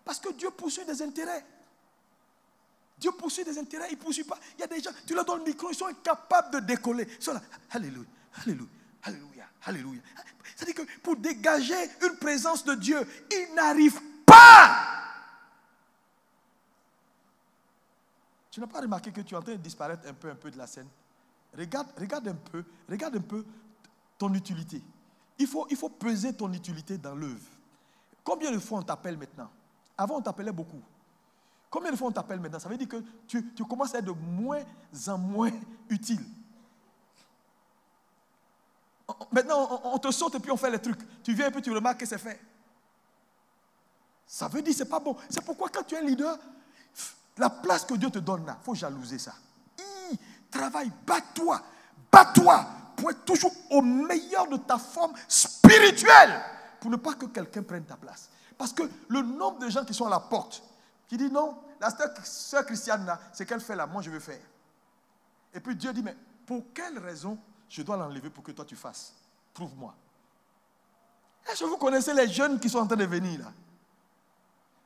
Parce que Dieu poursuit des intérêts. Dieu poursuit des intérêts, il ne poursuit pas. Il y a des gens, tu leur donnes le micro, ils sont incapables de décoller. Ils sont là, alléluia, alléluia, alléluia, alléluia. C'est-à-dire que pour dégager une présence de Dieu, ils n'arrivent pas. Tu n'as pas remarqué que tu es en train de disparaître un peu de la scène? Regarde un peu ton utilité. Il faut peser ton utilité dans l'œuvre. Combien de fois on t'appelle maintenant? Avant, on t'appelait beaucoup. Combien de fois on t'appelle maintenant? Ça veut dire que tu commences à être de moins en moins utile. Maintenant, on te saute et puis on fait les trucs. Tu viens et puis tu remarques que c'est fait. Ça veut dire que ce n'est pas bon. C'est pourquoi quand tu es un leader, la place que Dieu te donne là, il faut jalouser ça. Travaille, bats-toi pour être toujours au meilleur de ta forme spirituelle pour ne pas que quelqu'un prenne ta place. Parce que le nombre de gens qui sont à la porte, qui disent non, la sœur Christiane là, c'est qu'elle fait là, moi je veux faire. Et puis Dieu dit, mais pour quelle raison je dois l'enlever pour que toi tu fasses? Prouve-moi. Est-ce que vous connaissez les jeunes qui sont en train de venir là?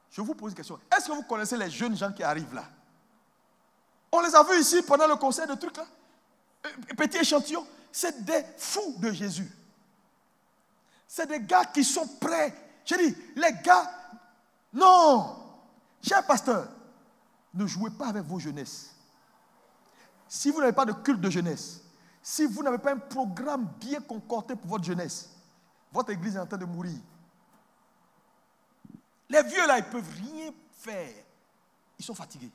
Je vous pose une question. Est-ce que vous connaissez les jeunes gens qui arrivent là? On les a vus ici pendant le concert de trucs là. Petit échantillon. C'est des fous de Jésus. C'est des gars qui sont prêts. J'ai dit, les gars, non. Cher pasteur, ne jouez pas avec vos jeunesses. Si vous n'avez pas de culte de jeunesse, si vous n'avez pas un programme bien concordé pour votre jeunesse, votre église est en train de mourir. Les vieux là, ils ne peuvent rien faire. Ils sont fatigués.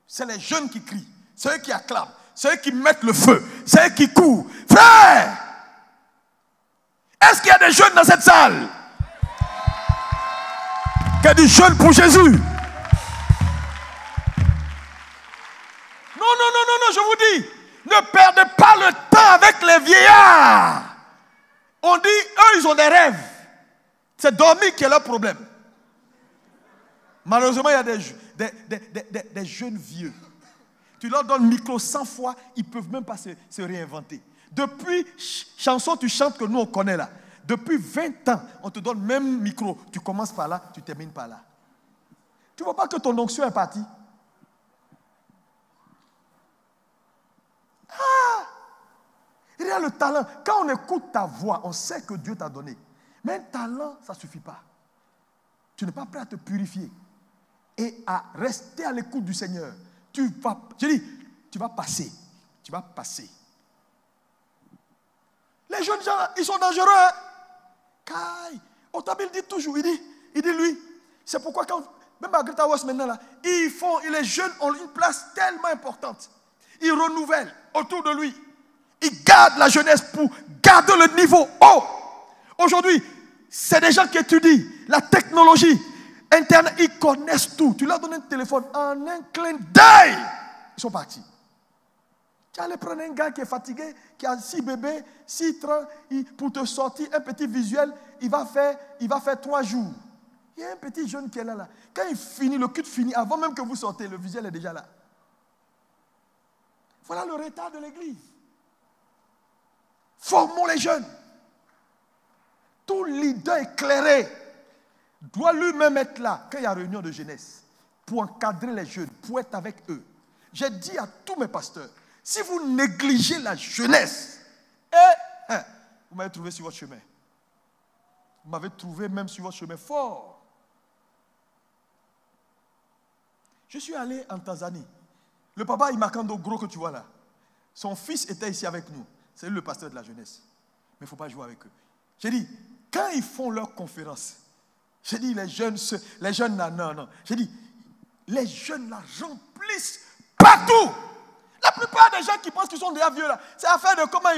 C'est les jeunes qui crient, c'est eux qui acclament, c'est eux qui mettent le feu, c'est eux qui courent. Frère, est-ce qu'il y a des jeunes dans cette salle? Qu'il y a des jeunes pour Jésus? Non, je vous dis, ne perdez pas le temps avec les vieillards. On dit, eux, ils ont des rêves. C'est dormir qui est leur problème. Malheureusement, il y a des jeunes vieux. Tu leur donnes le micro 100 fois, ils ne peuvent même pas se réinventer. Depuis chanson tu chantes que nous on connaît là. Depuis 20 ans, on te donne le même micro. Tu commences par là, tu termines par là. Tu ne vois pas que ton onction est partie? Il y a le talent. Quand on écoute ta voix, on sait que Dieu t'a donné. Mais un talent, ça ne suffit pas. Tu n'es pas prêt à te purifier et à rester à l'écoute du Seigneur. Tu vas passer. Tu vas passer. Les jeunes gens, ils sont dangereux. Hein? Kai, Otabil dit toujours, il dit lui, c'est pourquoi quand, même à Greta West maintenant, là, les jeunes ont une place tellement importante. Ils renouvellent autour de lui. Ils gardent la jeunesse pour garder le niveau haut. Aujourd'hui, c'est des gens qui étudient la technologie, Internet, ils connaissent tout. Tu leur donnes un téléphone en un clin d'œil. Ils sont partis. Tu allais prendre un gars qui est fatigué, qui a 6 bébés, 6 trains, pour te sortir un petit visuel, il va faire 3 jours. Il y a un petit jeune qui est là. Quand il finit, le culte finit, avant même que vous sortez, le visuel est déjà là. Voilà le retard de l'église. Formons les jeunes. Tout leader éclairé doit lui-même être là quand il y a réunion de jeunesse pour encadrer les jeunes, pour être avec eux. J'ai dit à tous mes pasteurs, si vous négligez la jeunesse, vous m'avez trouvé sur votre chemin. Vous m'avez trouvé même sur votre chemin fort. Je suis allé en Tanzanie. Le papa Imakando gros que tu vois là, son fils était ici avec nous. C'est lui le pasteur de la jeunesse. Mais il ne faut pas jouer avec eux. J'ai dit, quand ils font leur conférence, j'ai dit, les jeunes là, non. J'ai dit, les jeunes là remplissent partout. La plupart des gens qui pensent qu'ils sont déjà vieux là, c'est affaire de comment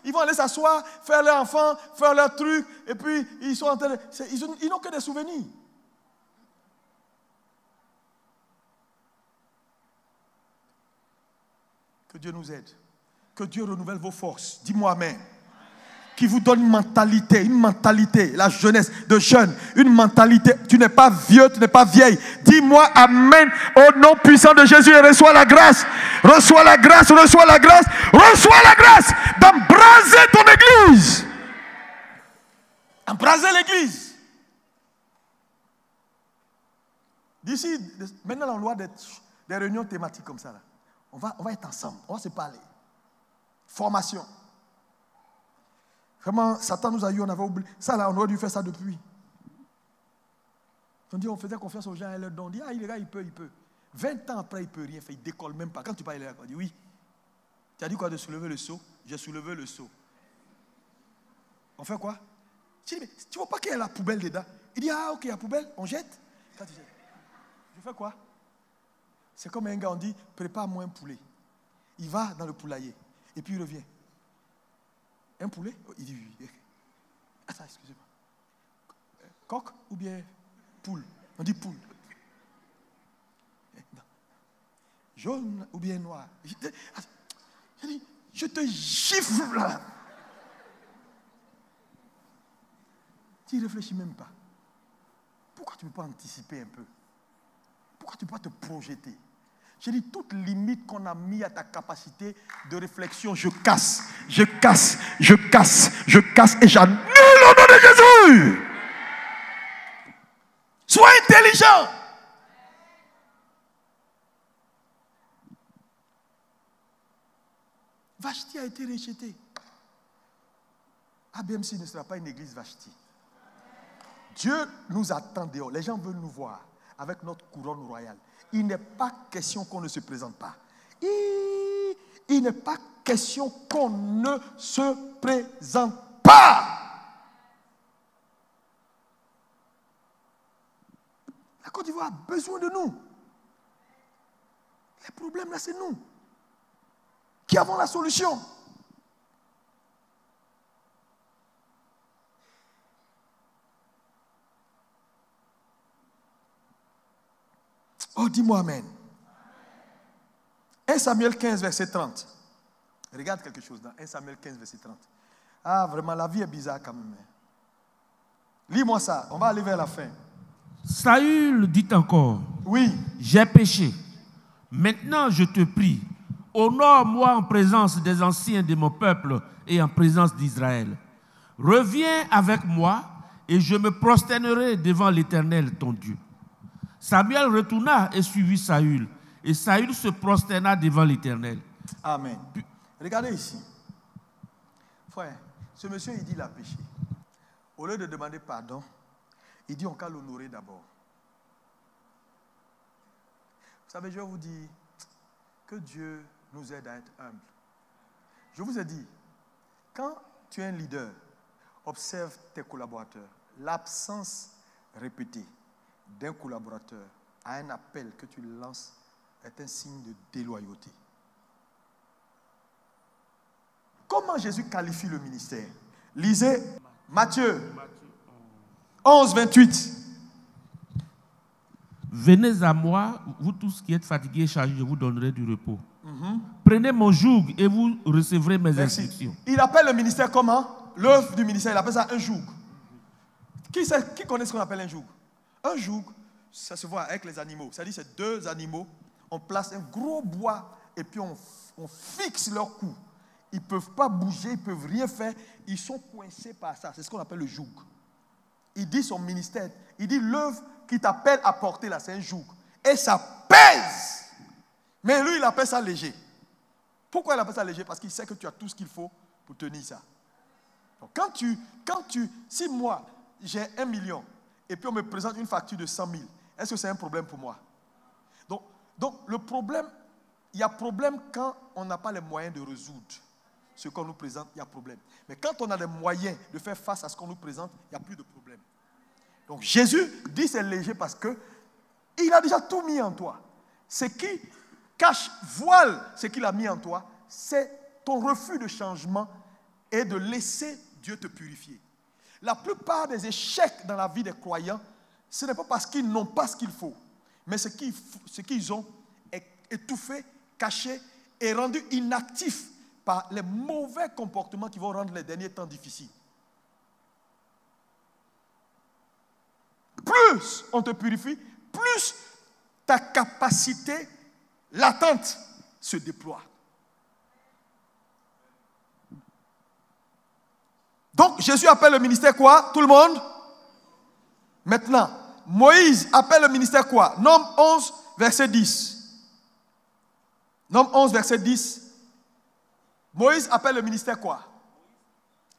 ils vont aller s'asseoir, faire leurs enfants, faire leurs trucs, et puis ils sont en train de... Ils n'ont que des souvenirs. Que Dieu nous aide. Que Dieu renouvelle vos forces. Dis-moi amen. Qui vous donne une mentalité, la jeunesse de jeunes, une mentalité. Tu n'es pas vieux, tu n'es pas vieille. Dis-moi amen au nom puissant de Jésus et reçois la grâce. Reçois la grâce, reçois la grâce, reçois la grâce d'embraser ton église. Embraser l'église. D'ici, maintenant on doit des réunions thématiques comme ça. Là. On va être ensemble, on va se parler. Formation. Vraiment, Satan nous a eu, on avait oublié. Ça là, on aurait dû faire ça depuis. On faisait confiance aux gens et leur don. On dit, le gars, il peut. 20 ans après, il ne peut rien faire, il ne décolle même pas. Quand tu parles, il dit, oui. Tu as dit quoi de soulever le seau? J'ai soulevé le seau. On fait quoi? Tu dis, mais tu ne vois pas qu'il y a la poubelle dedans? Il dit, ok, il y a la poubelle, on jette. Quand tu jettes, je fais quoi? C'est comme un gars, on dit, prépare-moi un poulet. Il va dans le poulailler. Et puis il revient. Un poulet? Il dit oui. Attends, excusez-moi. Coq ou bien poule? On dit poule. Non. Jaune ou bien noir? Je te gifle là. Tu ne réfléchis même pas. Pourquoi tu ne peux pas anticiper un peu? Pourquoi tu ne peux pas te projeter? J'ai dit, toute limite qu'on a mis à ta capacité de réflexion, je casse et j'annule au nom de Jésus. Sois intelligent. Vashti a été rejetée. ABMC ne sera pas une église Vashti. Dieu nous attend dehors. Les gens veulent nous voir avec notre couronne royale. Il n'est pas question qu'on ne se présente pas. Il n'est pas question qu'on ne se présente pas. La Côte d'Ivoire a besoin de nous. Les problèmes là, c'est nous qui avons la solution. Oh, dis-moi amen. 1 Samuel 15, verset 30. Regarde quelque chose dans 1 Samuel 15, verset 30. Ah, vraiment, la vie est bizarre quand même. Lis-moi ça, on va aller vers la fin. Saül dit encore, oui, j'ai péché. Maintenant, je te prie, honore-moi en présence des anciens de mon peuple et en présence d'Israël. Reviens avec moi et je me prosternerai devant l'Éternel, ton Dieu. Samuel retourna et suivit Saül. Et Saül se prosterna devant l'Éternel. Amen. Regardez ici. Frère, ce monsieur, il dit qu'il a péché. au lieu de demander pardon, il dit on va l'honorer d'abord. Vous savez, je vous dis que Dieu nous aide à être humbles. Je vous ai dit, quand tu es un leader, observe tes collaborateurs. L'absence répétée d'un collaborateur à un appel que tu lances est un signe de déloyauté. Comment Jésus qualifie le ministère? Lisez Matthieu 11, 28. Venez à moi, vous tous qui êtes fatigués et chargés, je vous donnerai du repos. Prenez mon joug et vous recevrez mes instructions. Il appelle le ministère comment? L'œuvre du ministère, il appelle ça un joug. Qui connaît ce qu'on appelle un joug? Un joug, ça se voit avec les animaux. C'est-à-dire c'est deux animaux, on place un gros bois et puis on fixe leur cou. Ils ne peuvent pas bouger, ils ne peuvent rien faire. Ils sont coincés par ça. C'est ce qu'on appelle le joug. Il dit son ministère, il dit l'œuvre qui t'appelle à porter là, c'est un joug. Et ça pèse. Mais lui, il appelle ça léger. Pourquoi il appelle ça léger? Parce qu'il sait que tu as tout ce qu'il faut pour tenir ça. Donc si moi, j'ai 1 million et puis on me présente une facture de 100 000, est-ce que c'est un problème pour moi? Donc le problème, il y a problème quand on n'a pas les moyens de résoudre ce qu'on nous présente, il y a problème. Mais quand on a les moyens de faire face à ce qu'on nous présente, il n'y a plus de problème. Donc Jésus dit c'est léger parce que il a déjà tout mis en toi. Ce qui cache, voile ce qu'il a mis en toi, c'est ton refus de changement et de laisser Dieu te purifier. La plupart des échecs dans la vie des croyants, ce n'est pas parce qu'ils n'ont pas ce qu'il faut, mais ce qu'ils ont est étouffé, caché et rendu inactif par les mauvais comportements qui vont rendre les derniers temps difficiles. Plus on te purifie, plus ta capacité latente se déploie. Donc Jésus appelle le ministère quoi? Tout le monde? Maintenant, Moïse appelle le ministère quoi? Nombre 11, verset 10. Nombre 11, verset 10. Moïse appelle le ministère quoi?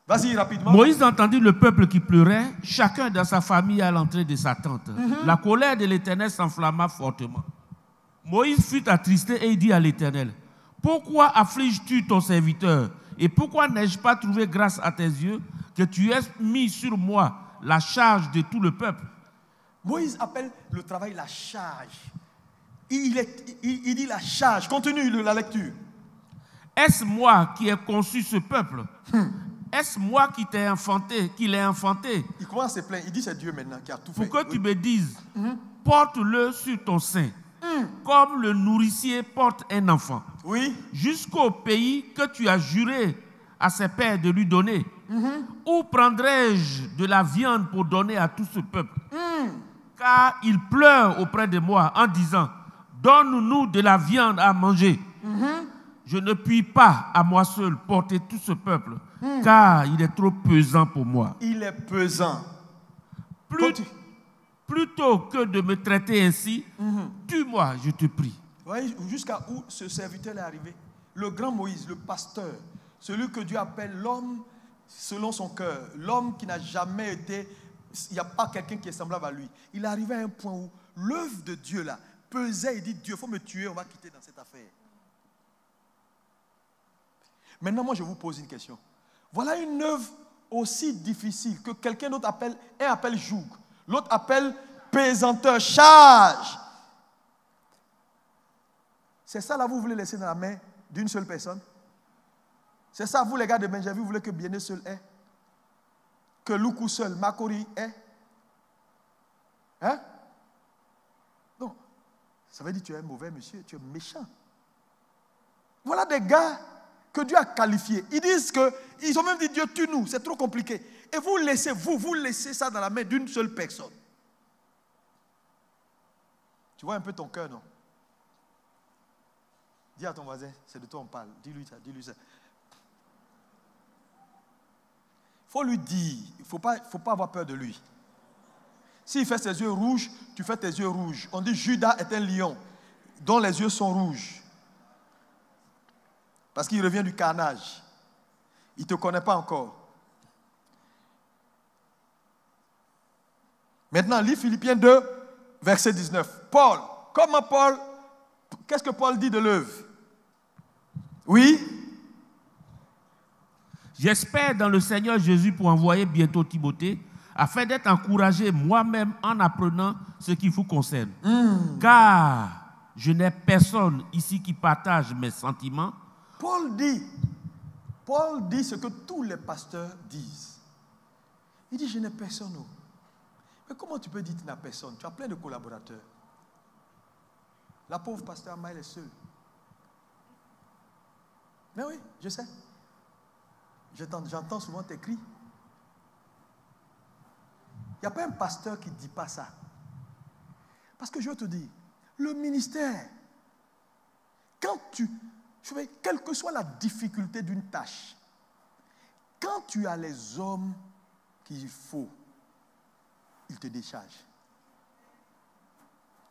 Vas-y rapidement. Moïse entendit le peuple qui pleurait, chacun dans sa famille à l'entrée de sa tente. La colère de l'Éternel s'enflamma fortement. Moïse fut attristé et il dit à l'Éternel, pourquoi affliges-tu ton serviteur? Et pourquoi n'ai-je pas trouvé grâce à tes yeux que tu aies mis sur moi la charge de tout le peuple? Moïse appelle le travail la charge. Il dit la charge. Continue la lecture. Est-ce moi qui ai conçu ce peuple? Est-ce moi qui l'ai enfanté? Il commence à se plaindre. Il dit c'est Dieu maintenant qui a tout fait. Pour que tu me dises, porte-le sur ton sein, comme le nourricier porte un enfant. Oui. Jusqu'au pays que tu as juré à ses pères de lui donner. Où prendrai-je de la viande pour donner à tout ce peuple? Car il pleure auprès de moi en disant, donne-nous de la viande à manger. Je ne puis pas à moi seul porter tout ce peuple, car il est trop pesant pour moi. Il est pesant. Plutôt que de me traiter ainsi, tue-moi, je te prie. Voyez jusqu'à où ce serviteur est arrivé. Le grand Moïse, le pasteur, celui que Dieu appelle l'homme selon son cœur, l'homme qui n'a jamais été, il n'y a pas quelqu'un qui est semblable à lui. Il est arrivé à un point où l'œuvre de Dieu là pesait et dit, Dieu, il faut me tuer, on va quitter dans cette affaire. Maintenant, moi, je vous pose une question. Voilà une œuvre aussi difficile que quelqu'un d'autre appelle, un appelle joug, l'autre appelle pesanteur, charge. C'est ça là, vous voulez laisser dans la main d'une seule personne? C'est ça, vous les gars de Benjamin, vous voulez que Bien-Aimé seul est? Que Loukou seul, Makori est? Hein? Non. Ça veut dire que tu es un mauvais monsieur, tu es méchant. Voilà des gars que Dieu a qualifiés. Ils disent ils ont même dit Dieu tue-nous, c'est trop compliqué. Et vous laissez ça dans la main d'une seule personne. Tu vois un peu ton cœur, non? Dis à ton voisin, c'est de toi on parle. Dis-lui ça, dis-lui ça. Il faut lui dire, il ne faut pas avoir peur de lui. S'il fait ses yeux rouges, tu fais tes yeux rouges. On dit Judas est un lion dont les yeux sont rouges. Parce qu'il revient du carnage. Il ne te connaît pas encore. Maintenant, lis Philippiens 2, verset 19. Paul, comment Paul, qu'est-ce que Paul dit de l'œuvre? Oui? J'espère dans le Seigneur Jésus pour envoyer bientôt Timothée, afin d'être encouragé moi-même en apprenant ce qui vous concerne. Car je n'ai personne ici qui partage mes sentiments. Paul dit ce que tous les pasteurs disent. Il dit, je n'ai personne. Mais comment tu peux dire que tu n'as personne? Tu as plein de collaborateurs. La pauvre pasteur Amaï est seule. Mais oui, je sais. J'entends souvent tes cris. Il n'y a pas un pasteur qui ne dit pas ça. Parce que je veux te dire, le ministère, quelle que soit la difficulté d'une tâche, quand tu as les hommes qu'il faut, ils te déchargent.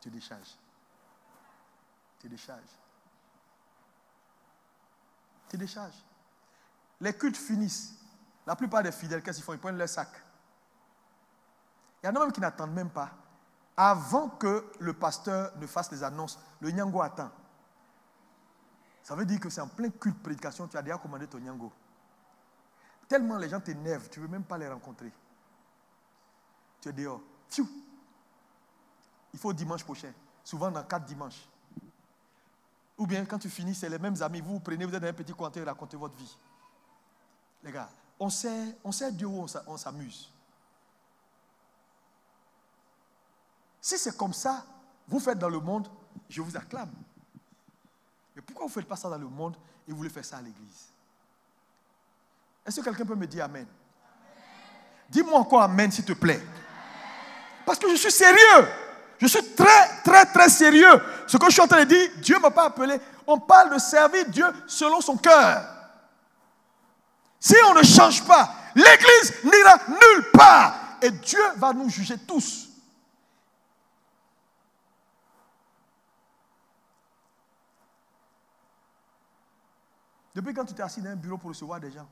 Te déchargent. Te déchargent. Te déchargent. Les cultes finissent. La plupart des fidèles, qu'est-ce qu'ils font? Ils prennent leur sac. Il y en a même qui n'attendent même pas. Avant que le pasteur ne fasse les annonces, le nyango attend. Ça veut dire que c'est en plein culte prédication, tu as déjà commandé ton nyango. Tellement les gens t'énervent, tu ne veux même pas les rencontrer. Tu es dehors. Pfiou. Il faut dimanche prochain. Souvent dans 4 dimanches. Ou bien quand tu finis, c'est les mêmes amis. Vous prenez, vous êtes dans un petit coin et racontez votre vie. Les gars, on sait Dieu où on s'amuse. Si c'est comme ça, vous faites dans le monde, je vous acclame. Mais pourquoi vous ne faites pas ça dans le monde et vous voulez faire ça à l'église? Est-ce que quelqu'un peut me dire amen? Dis-moi encore amen s'il te plaît. Parce que je suis sérieux. Je suis très, très, très sérieux. Ce que je suis en train de dire, Dieu ne m'a pas appelé. On parle de servir Dieu selon son cœur. Si on ne change pas, l'église n'ira nulle part. Et Dieu va nous juger tous. Depuis quand tu t'es assis dans un bureau pour recevoir des gens?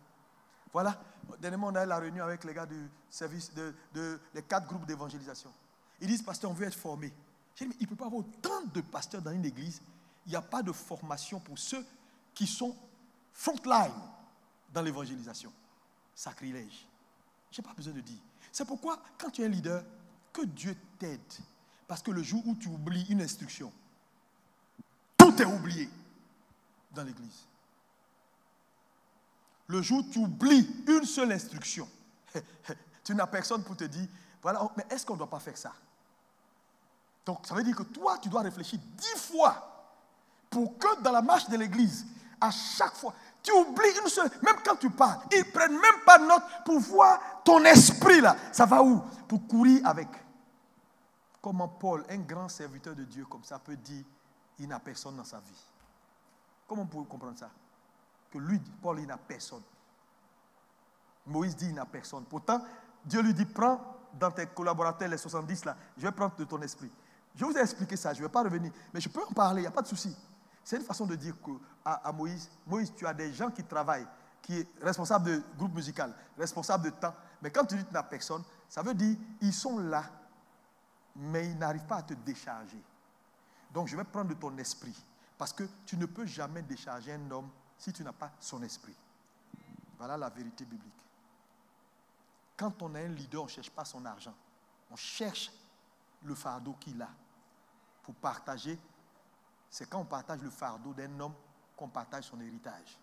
Voilà, dernièrement on a eu la réunion avec les gars du service, les 4 groupes d'évangélisation. Ils disent, pasteur, on veut être formé. J'ai dit, mais il ne peut pas y avoir autant de pasteurs dans une église. Il n'y a pas de formation pour ceux qui sont frontline dans l'évangélisation. Sacrilège. Je n'ai pas besoin de dire. C'est pourquoi, quand tu es un leader, que Dieu t'aide. Parce que le jour où tu oublies une instruction, tout est oublié dans l'église. Le jour où tu oublies une seule instruction, tu n'as personne pour te dire, voilà, mais est-ce qu'on ne doit pas faire ça? Donc, ça veut dire que toi, tu dois réfléchir 10 fois pour que dans la marche de l'église, à chaque fois, tu oublies une seule, même quand tu parles, ils ne prennent même pas note pour voir ton esprit là. Ça va où? Pour courir avec. Comment Paul, un grand serviteur de Dieu comme ça, peut dire, il n'a personne dans sa vie? Comment vous pouvez comprendre ça? Que lui, Paul, il n'a personne. Moïse dit, il n'a personne. Pourtant, Dieu lui dit, prends dans tes collaborateurs les 70 là, je vais prendre de ton esprit. Je vous ai expliqué ça, je ne vais pas revenir. Mais je peux en parler, il n'y a pas de souci. C'est une façon de dire à Moïse, Moïse, tu as des gens qui travaillent, qui est responsable de groupe musical, responsable de temps. Mais quand tu dis que tu n'as personne, ça veut dire, ils sont là, mais ils n'arrivent pas à te décharger. Donc, je vais prendre de ton esprit. Parce que tu ne peux jamais décharger un homme si tu n'as pas son esprit. Voilà la vérité biblique. Quand on est un leader, on ne cherche pas son argent. On cherche le fardeau qu'il a pour partager. C'est quand on partage le fardeau d'un homme qu'on partage son héritage.